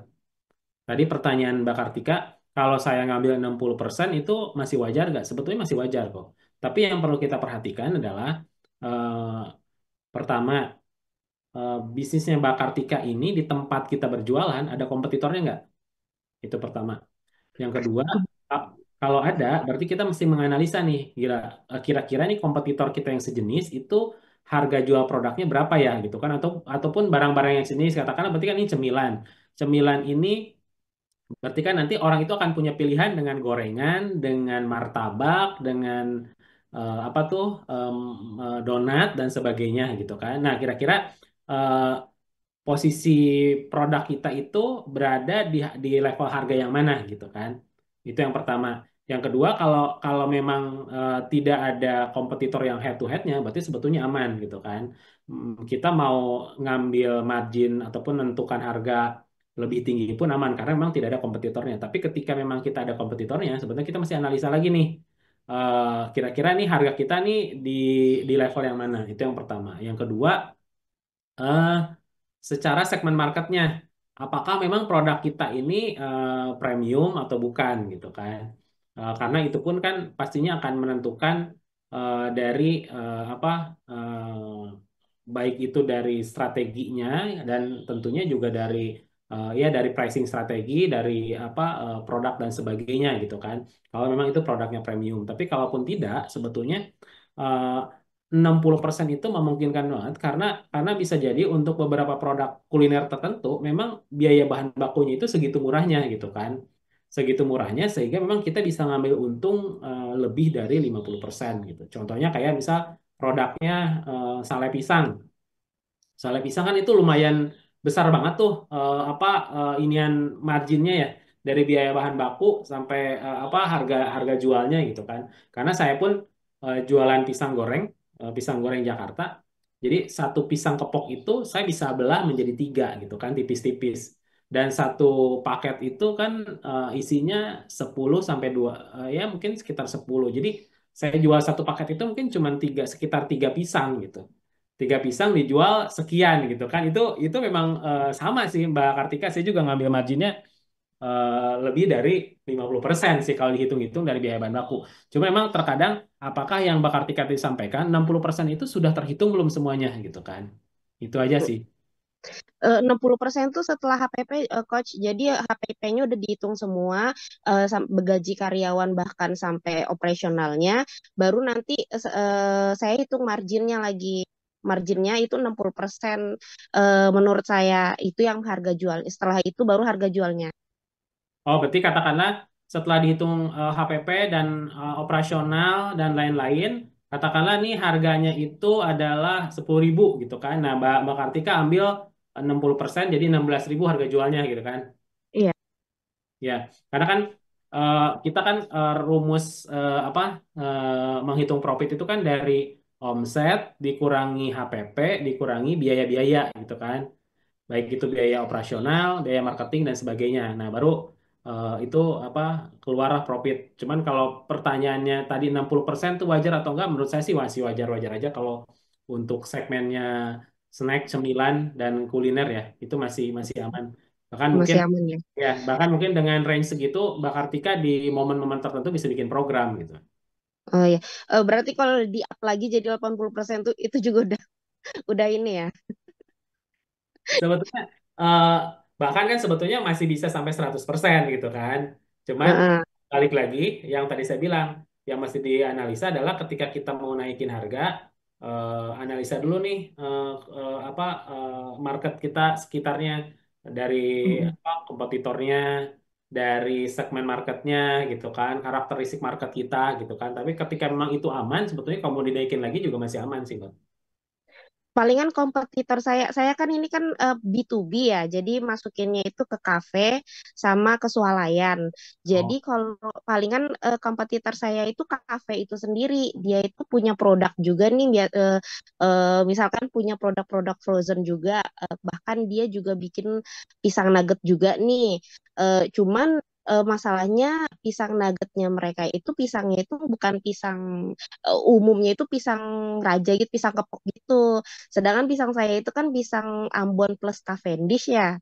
Tadi pertanyaan Mbak Kartika, kalau saya ngambil 60% itu masih wajar nggak? Sebetulnya masih wajar kok. Tapi yang perlu kita perhatikan adalah eh, pertama, bisnisnya Mbak Kartika ini di tempat kita berjualan ada kompetitornya nggak? Itu pertama. Yang kedua, a- kalau ada, berarti kita mesti menganalisa nih, kira-kira nih kompetitor kita yang sejenis itu harga jual produknya berapa ya gitu kan? Ataupun barang-barang yang sejenis, katakanlah berarti kan ini cemilan. Cemilan ini berarti kan nanti orang itu akan punya pilihan dengan gorengan, dengan martabak, dengan apa tuh donat dan sebagainya gitu kan? Nah, kira-kira eh, posisi produk kita itu berada di level harga yang mana gitu kan? Itu yang pertama. Yang kedua, kalau kalau memang tidak ada kompetitor yang head to headnya, berarti sebetulnya aman gitu kan. Kita mau ngambil margin ataupun menentukan harga lebih tinggi pun aman karena memang tidak ada kompetitornya. Tapi ketika memang kita ada kompetitornya, sebetulnya kita mesti analisa lagi nih. Kira-kira nih harga kita nih di level yang mana? Itu yang pertama. Yang kedua, eh, secara segmen marketnya, apakah memang produk kita ini premium atau bukan gitu kan? Karena itu pun kan pastinya akan menentukan dari apa baik itu dari strateginya dan tentunya juga dari ya dari pricing strategi, dari apa produk dan sebagainya gitu kan. Kalau memang itu produknya premium, tapi kalaupun tidak, sebetulnya eh, 60% itu memungkinkan banget karena bisa jadi untuk beberapa produk kuliner tertentu memang biaya bahan bakunya itu segitu murahnya gitu kan. Segitu murahnya sehingga memang kita bisa ngambil untung lebih dari 50% gitu. Contohnya kayak misal produknya sale pisang. Sale pisang kan itu lumayan besar banget tuh apa inian marginnya ya dari biaya bahan baku sampai apa harga harga jualnya gitu kan. Karena saya pun jualan pisang goreng Jakarta. Jadi satu pisang kepok itu saya bisa belah menjadi tiga gitu kan tipis-tipis. Dan satu paket itu kan isinya 10 sampai 2 ya mungkin sekitar 10. Jadi saya jual satu paket itu mungkin cuma sekitar tiga pisang gitu. Tiga pisang dijual sekian gitu kan itu memang sama sih Mbak Kartika, saya juga ngambil marginnya lebih dari 50% sih kalau dihitung-hitung dari biaya bahan baku. Cuma memang terkadang apakah yang Mbak Kartika tadi sampaikan 60% itu sudah terhitung belum semuanya gitu kan, itu aja sih. 60% tuh setelah HPP, Coach. Jadi HPP-nya udah dihitung semua, gaji karyawan bahkan sampai operasionalnya. Baru nanti saya hitung marginnya lagi. Marginnya itu 60%, menurut saya itu yang harga jual. Setelah itu baru harga jualnya. Oh, berarti katakanlah setelah dihitung HPP dan operasional dan lain-lain, katakanlah nih harganya itu adalah 10.000 gitu kan. Nah, Mbak Kartika ambil 60% jadi 16.000 harga jualnya gitu kan. Iya. Ya, karena kan kita kan rumus apa menghitung profit itu kan dari omset dikurangi HPP dikurangi biaya-biaya gitu kan. Baik itu biaya operasional, biaya marketing dan sebagainya. Nah, baru itu apa keluarlah profit. Cuman kalau pertanyaannya tadi 60% itu wajar atau enggak? Menurut saya sih masih wajar-wajar aja kalau untuk segmennya snack, cemilan dan kuliner ya, itu masih masih aman. Bahkan mungkin Masih aman ya. ya, bahkan mungkin dengan range segitu Mbak Kartika di momen-momen tertentu bisa bikin program gitu. Oh ya. Berarti kalau di up lagi jadi 80% tuh itu juga udah ini ya. Sebetulnya eh, bahkan kan sebetulnya masih bisa sampai 100% gitu kan. Cuman Heeh. balik lagi yang tadi saya bilang yang masih dianalisa adalah ketika kita mau naikin harga analisa dulu nih apa market kita sekitarnya dari Mm. apa kompetitornya dari segmen marketnya gitu kan karakteristik market kita gitu kan tapi ketika memang itu aman sebetulnya kalau mau dinaikin lagi juga masih aman sih Bang. Palingan kompetitor saya kan ini kan B2B ya, jadi masukinnya itu ke kafe sama ke swalayan. Jadi Oh. kalau palingan kompetitor saya itu kafe itu sendiri, dia itu punya produk juga nih, misalkan punya produk-produk frozen juga, bahkan dia juga bikin pisang nugget juga nih. Cuman masalahnya pisang nuggetnya mereka itu pisangnya itu bukan pisang umumnya itu pisang raja gitu, pisang kepok gitu. Sedangkan pisang saya itu kan pisang Ambon plus Cavendish ya.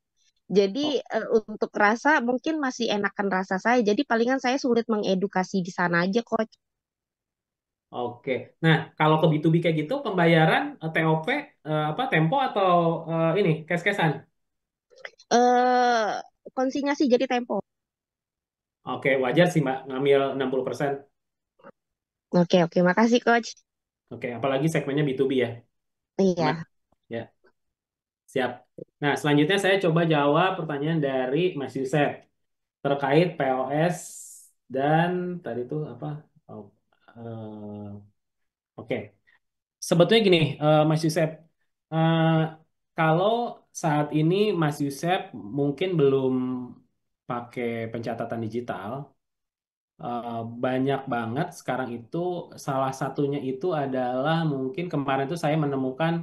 Jadi untuk rasa mungkin masih enakan rasa saya. Jadi palingan saya sulit mengedukasi di sana aja, Coach. Oke. Nah, kalau ke B2B kayak gitu, pembayaran TOP apa tempo atau ini cash-cashan? Eh Konsinyasi jadi tempo. Oke, wajar sih Mbak ngambil 60%. Oke, oke. Makasih, Coach. Oke, apalagi segmennya B2B ya. Aman. Iya. Ya, siap. Nah, selanjutnya saya coba jawab pertanyaan dari Mas Yusef terkait POS dan tadi itu apa? Oh, oke. Sebetulnya gini, Mas Yusef, eh, kalau saat ini Mas Yusef mungkin belum pakai pencatatan digital, banyak banget sekarang itu. Salah satunya itu adalah mungkin kemarin tuh saya menemukan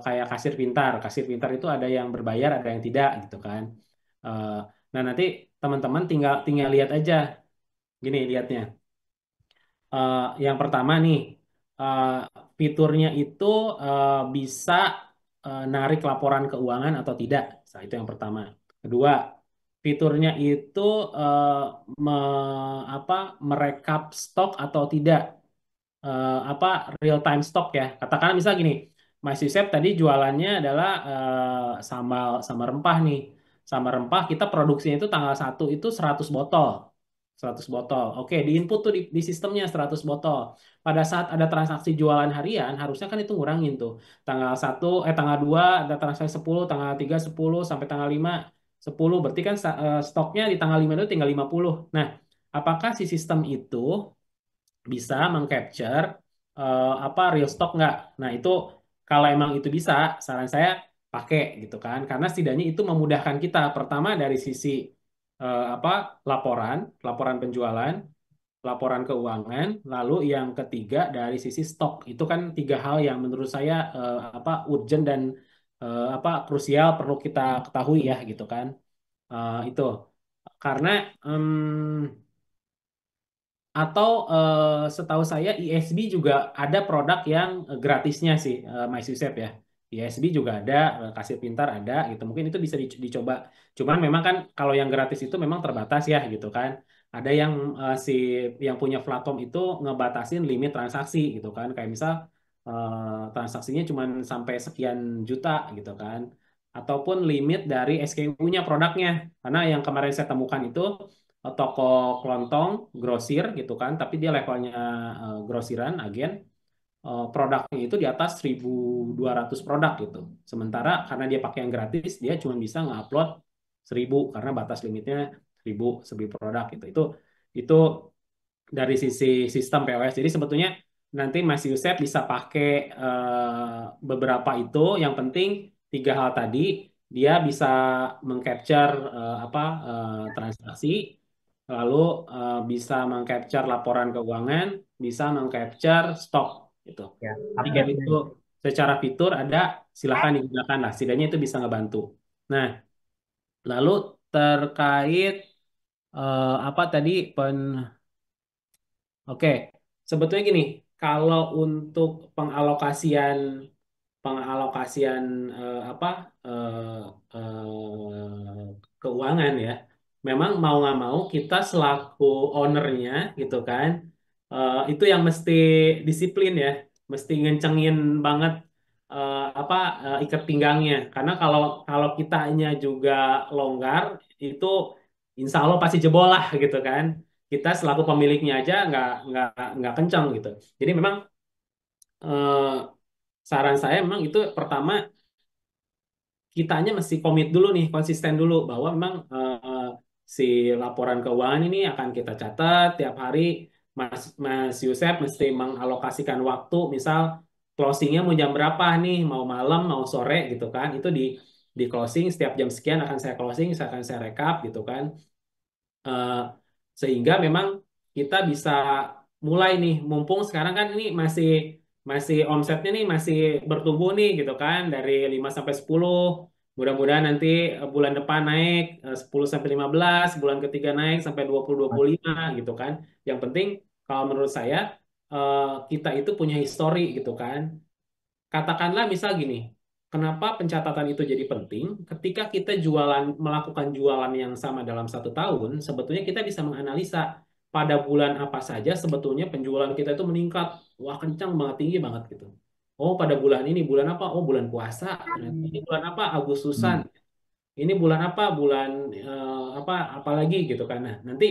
kayak kasir pintar. Kasir pintar itu ada yang berbayar, ada yang tidak gitu kan. Eh, nah nanti teman-teman tinggal tinggal lihat aja, gini lihatnya. Yang pertama nih, eh, fiturnya itu bisa narik laporan keuangan atau tidak. Nah, itu yang pertama. Kedua, fiturnya itu eh, apa, merekap stok atau tidak, apa, real time stock ya. Katakan misal gini, Mas Yusef tadi jualannya adalah sambal sama rempah nih. Sama rempah kita produksinya itu tanggal 1 itu 100 botol. 100 botol. Oke, di input tuh di sistemnya 100 botol. Pada saat ada transaksi jualan harian, harusnya kan itu ngurangin tuh. Tanggal 2 ada transaksi 10, tanggal 3 10 sampai tanggal 5 10. Berarti kan stoknya di tanggal 5 itu tinggal 50. Nah, apakah si sistem itu bisa mengcapture apa, real stock nggak? Nah itu kalau emang itu bisa, saran saya pakai gitu kan, karena setidaknya itu memudahkan kita. Pertama dari sisi apa, laporan, laporan penjualan, laporan keuangan, lalu yang ketiga dari sisi stok. Itu kan tiga hal yang menurut saya apa, urgent dan apa, krusial perlu kita ketahui ya gitu kan. Itu karena atau setahu saya ISB juga ada produk yang gratisnya sih, Mas Yusef ya. ISB juga ada, Kasir Pintar ada gitu. Mungkin itu bisa dicoba. Cuman memang kan kalau yang gratis itu memang terbatas ya gitu kan. Ada yang si yang punya platform itu ngebatasin limit transaksi gitu kan. Kayak misal transaksinya cuma sampai sekian juta gitu kan. Ataupun limit dari SKU-nya produknya. Karena yang kemarin saya temukan itu toko kelontong, grosir gitu kan, tapi dia levelnya grosiran, agen, produknya itu di atas 1.200 produk gitu. Sementara karena dia pakai yang gratis, dia cuma bisa nge-upload 1.000 karena batas limitnya 1.000 produk gitu. Itu dari sisi sistem POS. Jadi sebetulnya nanti Mas Yusef bisa pakai beberapa itu. Yang penting tiga hal tadi, dia bisa mengcapture apa, transaksi, lalu bisa mengcapture laporan keuangan, bisa mengcapture stok gitu. Ya, Tiga update-nya. itu secara fitur ada, silakan digunakan lah. Setidaknya itu bisa ngebantu. Nah, lalu terkait apa tadi Oke, sebetulnya gini, kalau untuk pengalokasian apa, keuangan ya, memang mau nggak mau kita selaku ownernya gitu kan, itu yang mesti disiplin ya, mesti ngencengin banget apa, ikat pinggangnya, karena kalau kalau kitanya juga longgar itu insya Allah pasti jebol lah gitu kan. Kita selaku pemiliknya aja nggak kencang gitu. Jadi memang eh, saran saya memang itu pertama, kitanya mesti komit dulu nih, konsisten dulu bahwa memang si laporan keuangan ini akan kita catat tiap hari. Mas Yusef mesti mengalokasikan waktu, misal closingnya mau jam berapa nih, mau malam, mau sore gitu kan. Itu di closing setiap jam sekian akan saya closing, akan saya rekap gitu kan. Eh, Sehingga memang kita bisa mulai nih, mumpung sekarang kan ini masih masih omsetnya nih masih bertumbuh nih gitu kan, dari 5 sampai 10. Mudah-mudahan nanti bulan depan naik 10 sampai 15, bulan ketiga naik sampai 20 25 gitu kan. Yang penting kalau menurut saya eh, kita itu punya histori gitu kan. Katakanlah misal gini, kenapa pencatatan itu jadi penting? Ketika kita melakukan jualan yang sama dalam 1 tahun, sebetulnya kita bisa menganalisa pada bulan apa saja sebetulnya penjualan kita itu meningkat. Wah, kencang banget, tinggi banget gitu. Oh, pada bulan ini, bulan apa? Oh, bulan puasa. Ternyata ini bulan apa? Agustusan. Ini bulan apa? Bulan apa? Apalagi gitu kan. Nah, nanti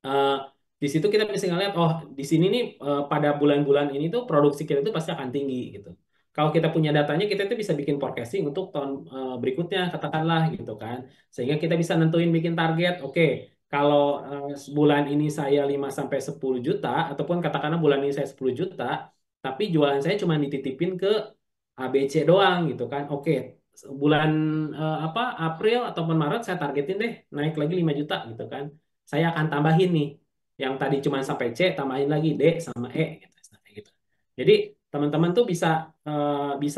eh, di situ kita bisa ngeliat, oh di sini nih pada bulan-bulan ini tuh produksi kita tuh pasti akan tinggi gitu. Kalau kita punya datanya, kita tuh bisa bikin forecasting untuk tahun berikutnya, katakanlah gitu kan. Sehingga kita bisa nentuin bikin target, oke, kalau bulan ini saya 5 sampai 10 juta, ataupun katakanlah bulan ini saya 10 juta, tapi jualan saya cuma dititipin ke ABC doang gitu kan. Oke, bulan apa, April ataupun Maret saya targetin deh naik lagi 5 juta gitu kan. Saya akan tambahin nih. Yang tadi cuma sampai C, tambahin lagi D sama E gitu. Nah, kayak gitu. Jadi teman-teman tuh bisa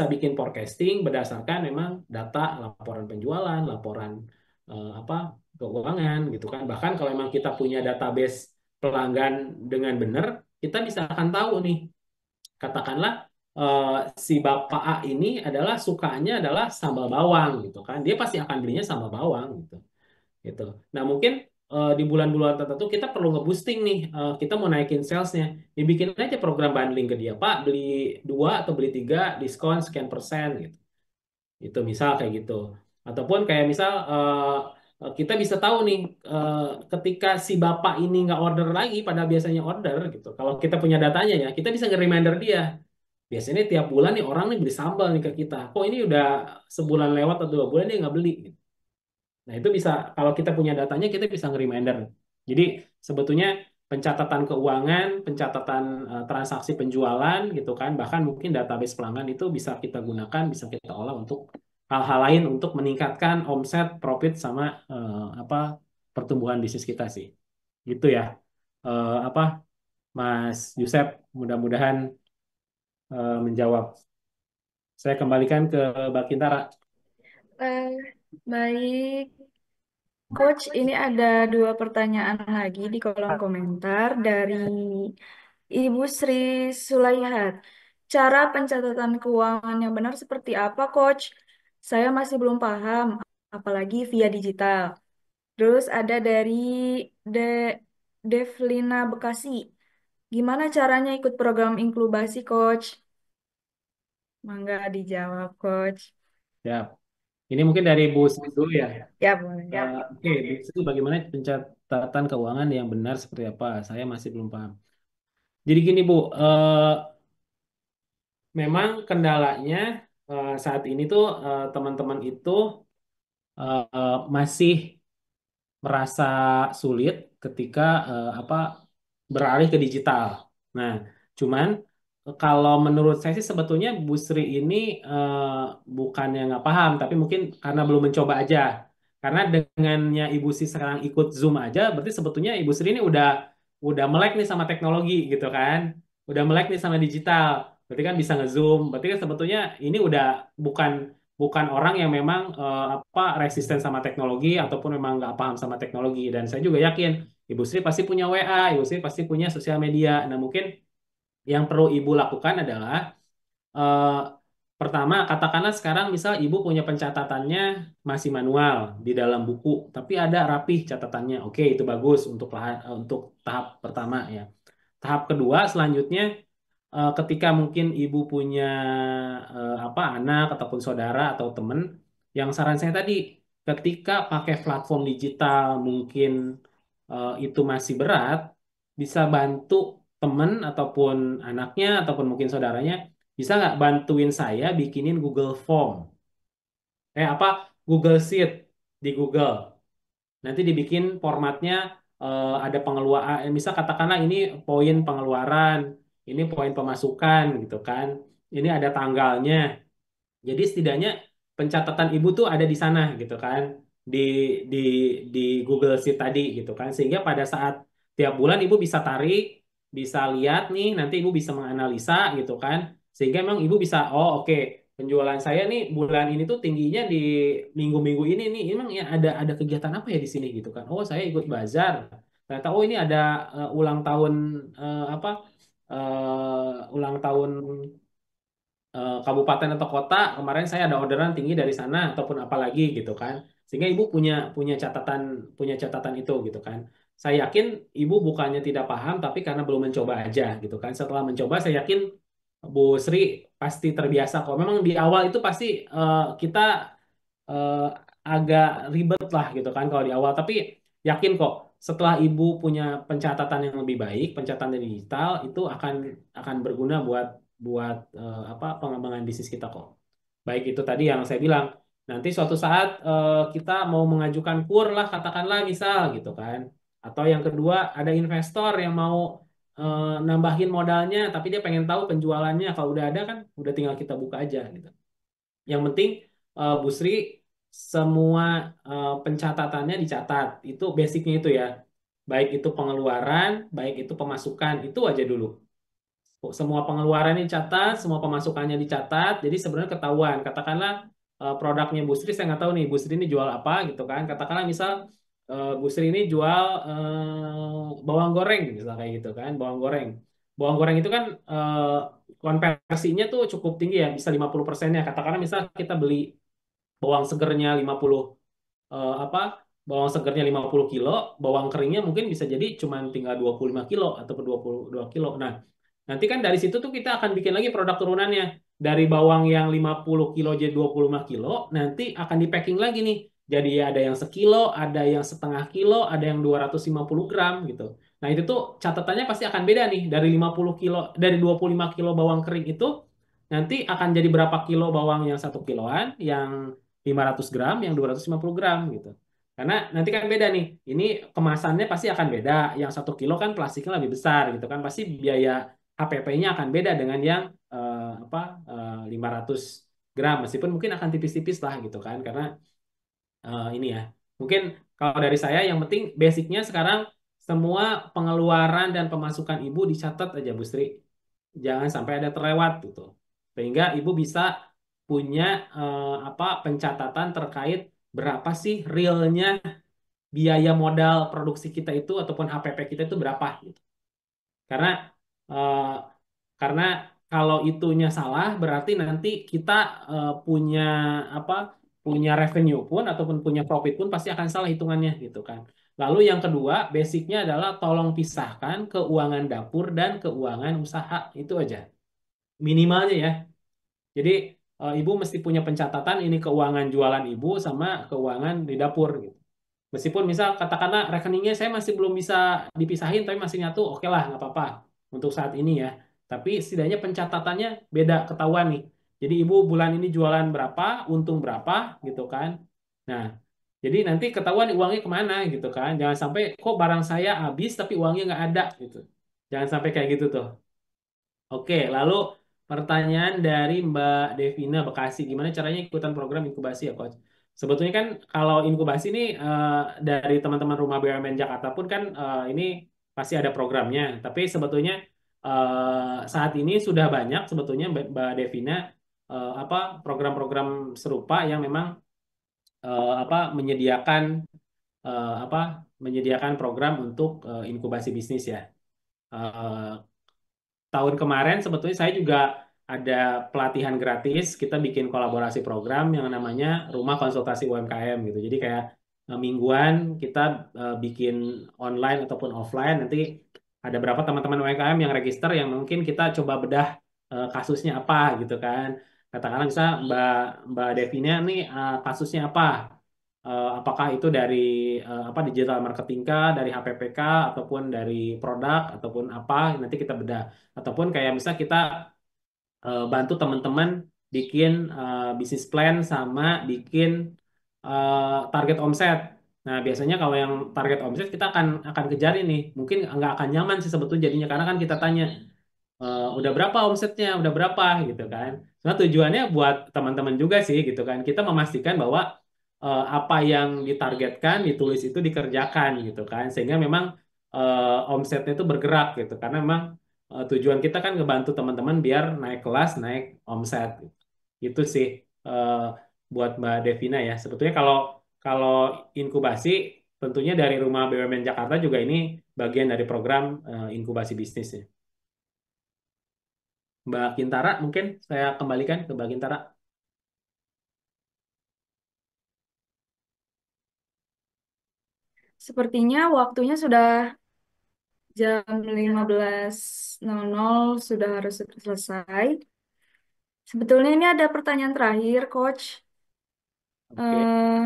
bikin forecasting berdasarkan memang data laporan penjualan, laporan apa keuangan gitu kan. Bahkan kalau memang kita punya database pelanggan dengan benar, kita bisa akan tahu nih, katakanlah eh, si Bapak A ini sukanya adalah sambal bawang gitu kan. Dia pasti akan belinya sambal bawang gitu gitu. Nah, mungkin di bulan-bulan tertentu kita perlu nge-boosting nih. Kita mau naikin salesnya. Dibikin aja program bundling ke dia. Pak, beli dua atau beli tiga, diskon sekian persen gitu. Itu misal kayak gitu. Ataupun kayak misal kita bisa tahu nih ketika si bapak ini nggak order lagi, pada biasanya order gitu. Kalau kita punya datanya ya, kita bisa nge-reminder dia. Biasanya tiap bulan nih orang nih beli sambal nih ke kita. Kok ini udah sebulan lewat atau 2 bulan dia nggak beli gitu. Nah, itu bisa, kalau kita punya datanya, kita bisa nge-reminder. Jadi, sebetulnya pencatatan keuangan, pencatatan transaksi penjualan, gitu kan, bahkan mungkin database pelanggan itu bisa kita gunakan, bisa kita olah untuk hal-hal lain untuk meningkatkan omset, profit, sama apa pertumbuhan bisnis kita sih. Gitu ya. Apa, Mas Yusef, mudah-mudahan menjawab. Saya kembalikan ke Mbak Kintara. Eh, baik, Coach, ini ada 2 pertanyaan lagi di kolom komentar dari Ibu Sri Sulaihat. Cara pencatatan keuangan yang benar seperti apa, Coach? Saya masih belum paham, apalagi via digital. Terus ada dari De Devlina Bekasi. Gimana caranya ikut program inkubasi, Coach? Mangga dijawab, Coach. Ya, ini mungkin dari Bu Sri dulu ya. Ya, boleh. Oke, Bu Sri, bagaimana pencatatan keuangan yang benar seperti apa? Saya masih belum paham. Jadi gini Bu, memang kendalanya saat ini tuh teman-teman itu masih merasa sulit ketika apa beralih ke digital. Nah, cuman kalau menurut saya sih sebetulnya Bu Sri ini bukannya nggak paham, tapi mungkin karena belum mencoba aja. Karena dengannya Ibu Sri sekarang ikut Zoom aja, berarti sebetulnya Ibu Sri ini udah melek nih sama teknologi gitu kan, udah melek nih sama digital. Berarti kan bisa nge-zoom. Berarti kan sebetulnya ini udah bukan bukan orang yang memang apa resisten sama teknologi ataupun memang nggak paham sama teknologi. Dan saya juga yakin Ibu Sri pasti punya WA, Ibu Sri pasti punya sosial media. Nah, mungkin yang perlu Ibu lakukan adalah eh, pertama, katakanlah sekarang misal Ibu punya pencatatannya masih manual di dalam buku, tapi ada rapih catatannya. Oke, itu bagus untuk tahap pertama ya. Tahap kedua selanjutnya ketika mungkin ibu punya apa anak ataupun saudara atau teman, yang saran saya tadi, ketika pakai platform digital mungkin itu masih berat, bisa bantu teman ataupun anaknya ataupun mungkin saudaranya, bisa nggak bantuin saya bikinin Google Form, apa Google Sheet di Google. Nanti dibikin formatnya ada pengeluaran, misal katakanlah ini poin pengeluaran, ini poin pemasukan gitu kan. Ini ada tanggalnya. Jadi setidaknya pencatatan ibu tuh ada di sana gitu kan, di di di Google Sheet tadi gitu kan, sehingga pada saat tiap bulan ibu bisa tarik, bisa lihat nih, nanti ibu bisa menganalisa gitu kan, sehingga memang ibu bisa, oh oke, penjualan saya nih bulan ini tuh tingginya di minggu-minggu ini nih, emang ya ada kegiatan apa ya di sini gitu kan, oh saya ikut bazar, ternyata oh ini ada ulang tahun apa ulang tahun kabupaten atau kota, kemarin saya ada orderan tinggi dari sana ataupun apa lagi gitu kan, sehingga ibu punya punya catatan itu gitu kan. Saya yakin ibu bukannya tidak paham, tapi karena belum mencoba aja gitu kan. Setelah mencoba saya yakin Bu Sri pasti terbiasa kok. Memang di awal itu pasti kita eh, agak ribet lah gitu kan kalau di awal, tapi yakin kok setelah ibu punya pencatatan yang lebih baik, pencatatan digital itu akan berguna buat buat apa pengembangan bisnis kita kok. Baik itu tadi yang saya bilang, nanti suatu saat kita mau mengajukan kur lah katakanlah misal gitu kan. Atau yang kedua ada investor yang mau nambahin modalnya tapi dia pengen tahu penjualannya, kalau udah ada kan udah tinggal kita buka aja gitu. Yang penting Bu Sri semua pencatatannya dicatat. Itu basicnya itu ya. baik itu pengeluaran, baik itu pemasukan, itu aja dulu. Semua pengeluarannya dicatat, semua pemasukannya dicatat, jadi sebenarnya ketahuan. Katakanlah produknya Bu Sri, saya nggak tahu nih Bu Sri ini jual apa gitu kan. Katakanlah misal Bu Sri ini jual bawang goreng, misal kayak gitu kan, bawang goreng. Bawang goreng itu kan konversinya tuh cukup tinggi ya, bisa 50%-nya. Katakanlah misal kita beli bawang segernya 50 apa bawang segernya 50 kilo, bawang keringnya mungkin bisa jadi cuma tinggal 25 kilo atau 22 kilo. Nah, nanti kan dari situ tuh kita akan bikin lagi produk turunannya. Dari bawang yang 50 kilo jadi 25 kilo, nanti akan di packing lagi nih. Jadi ada yang sekilo, ada yang setengah kilo, ada yang 250 gram gitu. Nah, itu tuh catatannya pasti akan beda nih. Dari 50 kilo, dari 25 kilo bawang kering itu nanti akan jadi berapa kilo bawang yang 1 kiloan, yang 500 gram, yang 250 gram gitu. Karena nanti kan beda nih. Ini kemasannya pasti akan beda. Yang 1 kilo kan plastiknya lebih besar gitu kan. Pasti biaya HPP-nya akan beda dengan yang 500 gram. Meskipun mungkin akan tipis-tipis lah gitu kan. Karena ini ya. Mungkin kalau dari saya yang penting basicnya sekarang semua pengeluaran dan pemasukan ibu dicatat aja Bu Sri. Jangan sampai ada terlewat gitu. Sehingga ibu bisa punya pencatatan terkait berapa sih realnya biaya modal produksi kita itu ataupun HPP kita itu berapa gitu. Karena eh, karena kalau itunya salah berarti nanti kita punya apa punya revenue pun ataupun punya profit pun pasti akan salah hitungannya gitu kan. Lalu yang kedua, basicnya adalah tolong pisahkan keuangan dapur dan keuangan usaha itu aja minimalnya ya. Jadi ibu mesti punya pencatatan ini keuangan jualan ibu sama keuangan di dapur gitu. Meskipun misal katakanlah rekeningnya saya masih belum bisa dipisahin tapi masih nyatu, oke lah nggak apa-apa untuk saat ini ya. Tapi setidaknya pencatatannya beda ketahuan nih. Jadi ibu bulan ini jualan berapa, untung berapa gitu kan. Nah, jadi nanti ketahuan uangnya kemana gitu kan. Jangan sampai kok barang saya habis tapi uangnya nggak ada gitu. Jangan sampai kayak gitu tuh. Oke, lalu pertanyaan dari Mbak Devina Bekasi, gimana caranya ikutan program inkubasi ya, Coach? Sebetulnya kan kalau inkubasi ini dari teman-teman Rumah BUMN Jakarta pun kan ini pasti ada programnya. Tapi sebetulnya saat ini sudah banyak sebetulnya Mbak Devina program-program serupa yang memang menyediakan eh, apa menyediakan program untuk inkubasi bisnis ya. Eh, Tahun kemarin sebetulnya saya juga ada pelatihan gratis. Kita bikin kolaborasi program yang namanya Rumah Konsultasi UMKM gitu. Jadi kayak mingguan kita bikin online ataupun offline. Nanti ada berapa teman-teman UMKM yang register yang mungkin kita coba bedah kasusnya apa gitu kan. Katakanlah misalnya Mbak Devina nih kasusnya apa? Apakah itu dari digital marketing kah, dari HPPK ataupun dari produk ataupun apa nanti kita bedah ataupun kayak misalnya kita bantu teman-teman bikin bisnis plan sama bikin target omset. Nah, biasanya kalau yang target omset kita akan kejar ini. Mungkin nggak akan nyaman sih sebetulnya jadinya karena kan kita tanya udah berapa omsetnya, udah berapa gitu kan. Nah, tujuannya buat teman-teman juga sih gitu kan. Kita memastikan bahwa apa yang ditargetkan, ditulis itu dikerjakan gitu kan. Sehingga memang omsetnya itu bergerak gitu. Karena memang tujuan kita kan ngebantu teman-teman biar naik kelas, naik omset. Itu sih eh, buat Mbak Devina ya. Sebetulnya kalau kalau inkubasi tentunya dari Rumah BUMN Jakarta juga ini bagian dari program inkubasi bisnis ya. Mbak Kintara, mungkin saya kembalikan ke Mbak Kintara. Sepertinya waktunya sudah jam 15.00 sudah harus selesai. Sebetulnya ini ada pertanyaan terakhir, Coach. Oke, Eh,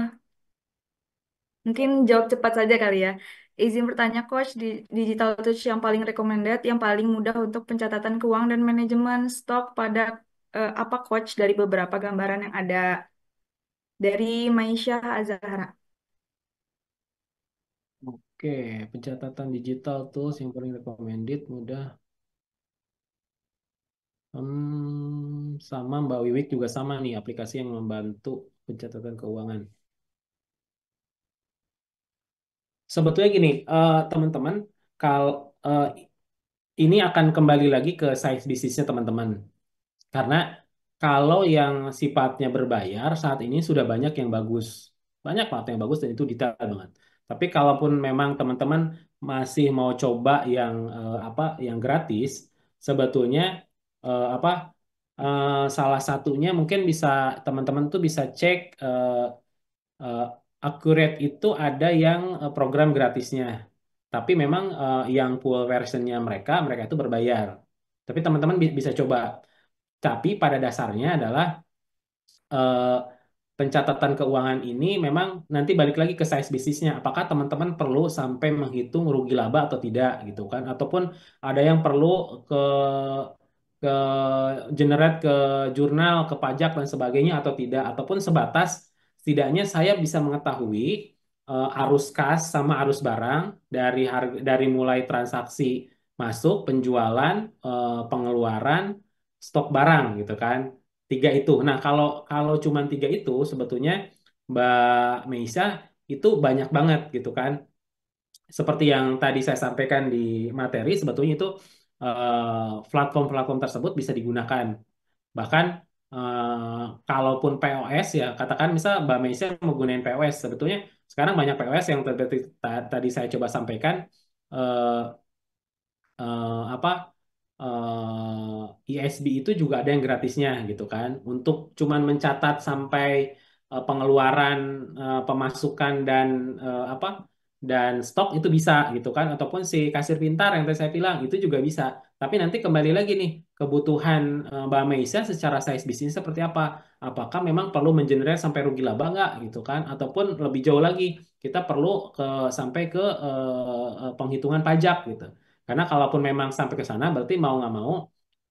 Mungkin jawab cepat saja kali ya. Izin bertanya, Coach, di Digital Touch yang paling recommended, yang paling mudah untuk pencatatan keuangan dan manajemen stok pada apa, Coach, dari beberapa gambaran yang ada dari Maisha Azahara. oke. Pencatatan digital tools yang paling recommended mudah. Sama Mbak Wiwik juga sama nih aplikasi yang membantu pencatatan keuangan. sebetulnya gini, teman-teman, kalau ini akan kembali lagi ke size bisnisnya teman-teman. Karena kalau yang sifatnya berbayar saat ini sudah banyak yang bagus. Banyak banget yang bagus dan itu detail banget. Tapi kalaupun memang teman-teman masih mau coba yang yang gratis, sebetulnya apa salah satunya mungkin bisa teman-teman tuh bisa cek eh, Accurate itu ada yang program gratisnya. Tapi memang yang full versionnya mereka itu berbayar. Tapi teman-teman bisa coba. Tapi pada dasarnya adalah eh, pencatatan keuangan ini memang nanti balik lagi ke size bisnisnya. Apakah teman-teman perlu sampai menghitung rugi laba atau tidak gitu kan? Ataupun ada yang perlu ke ke generate ke jurnal, ke pajak dan sebagainya atau tidak? Ataupun sebatas setidaknya saya bisa mengetahui arus kas sama arus barang dari harga dari mulai transaksi masuk, penjualan, pengeluaran, stok barang gitu kan. Tiga itu. Nah, kalau kalau cuma tiga itu sebetulnya Mbak Meisa itu banyak banget gitu kan. Seperti yang tadi saya sampaikan di materi, sebetulnya itu platform-platform tersebut bisa digunakan. Bahkan kalaupun POS ya, katakan misal Mbak Meisa menggunakan POS, sebetulnya sekarang banyak POS yang tadi saya coba sampaikan eh, apa ISB itu juga ada yang gratisnya gitu kan untuk cuman mencatat sampai pengeluaran pemasukan dan dan stok itu bisa gitu kan ataupun si kasir pintar yang tadi saya bilang itu juga bisa tapi nanti kembali lagi nih kebutuhan Mbak Meisa secara size bisnis seperti apa apakah memang perlu mengenerate sampai rugi laba nggak gitu kan ataupun lebih jauh lagi kita perlu sampai ke penghitungan pajak gitu karena kalaupun memang sampai ke sana, berarti mau nggak mau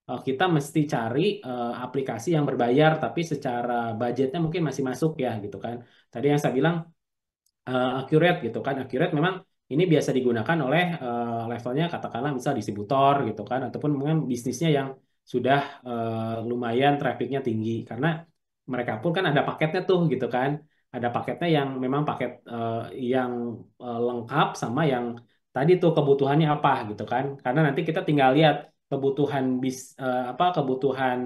kita mesti cari aplikasi yang berbayar, tapi secara budgetnya mungkin masih masuk ya gitu kan. Tadi yang saya bilang Accurate gitu kan. Accurate memang ini biasa digunakan oleh levelnya katakanlah misal distributor gitu kan, ataupun mungkin bisnisnya yang sudah lumayan trafficnya tinggi. Karena mereka pun kan ada paketnya tuh gitu kan. Ada paketnya yang memang paket yang lengkap sama yang tadi tuh kebutuhannya apa gitu kan. Karena nanti kita tinggal lihat kebutuhan kebutuhan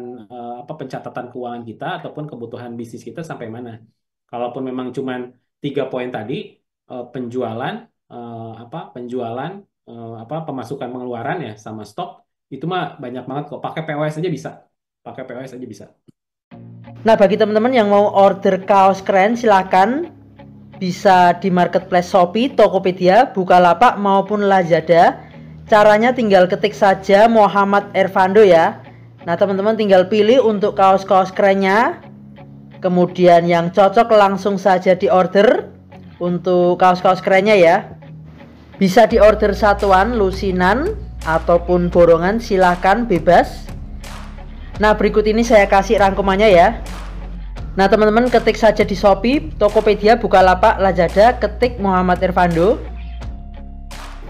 pencatatan keuangan kita ataupun kebutuhan bisnis kita sampai mana. Kalaupun memang cuman 3 poin tadi penjualan penjualan pemasukan pengeluaran ya sama stok itu mah banyak banget kok pakai POS aja bisa pakai POS aja bisa. Nah, bagi teman-teman yang mau order kaos keren silahkan bisa di marketplace Shopee, Tokopedia, Bukalapak maupun Lazada. Caranya tinggal ketik saja Muhammad Ervando ya. Nah, teman-teman tinggal pilih untuk kaos-kaos kerennya. Kemudian yang cocok langsung saja diorder untuk kaos-kaos kerennya ya. Bisa diorder satuan, lusinan, ataupun borongan silahkan bebas. Nah berikut ini saya kasih rangkumannya ya. Nah teman-teman ketik saja di Shopee, Tokopedia, Bukalapak, Lazada, ketik Muhammad Ervando.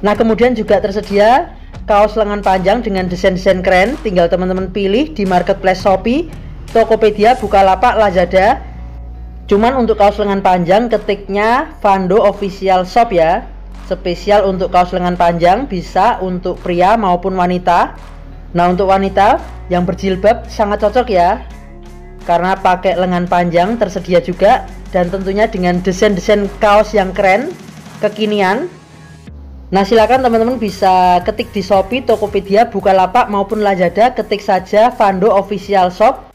Nah kemudian juga tersedia kaos lengan panjang dengan desain-desain keren. Tinggal teman-teman pilih di marketplace Shopee, Tokopedia, Bukalapak, Lazada. Cuman untuk kaos lengan panjang ketiknya Vando Official Shop ya. Spesial untuk kaos lengan panjang, bisa untuk pria maupun wanita. Nah untuk wanita yang berjilbab sangat cocok ya, karena pakai lengan panjang tersedia juga. Dan tentunya dengan desain-desain kaos yang keren, kekinian. Nah silakan teman-teman bisa ketik di Shopee, Tokopedia, Bukalapak maupun Lazada, ketik saja Vando Official Shop.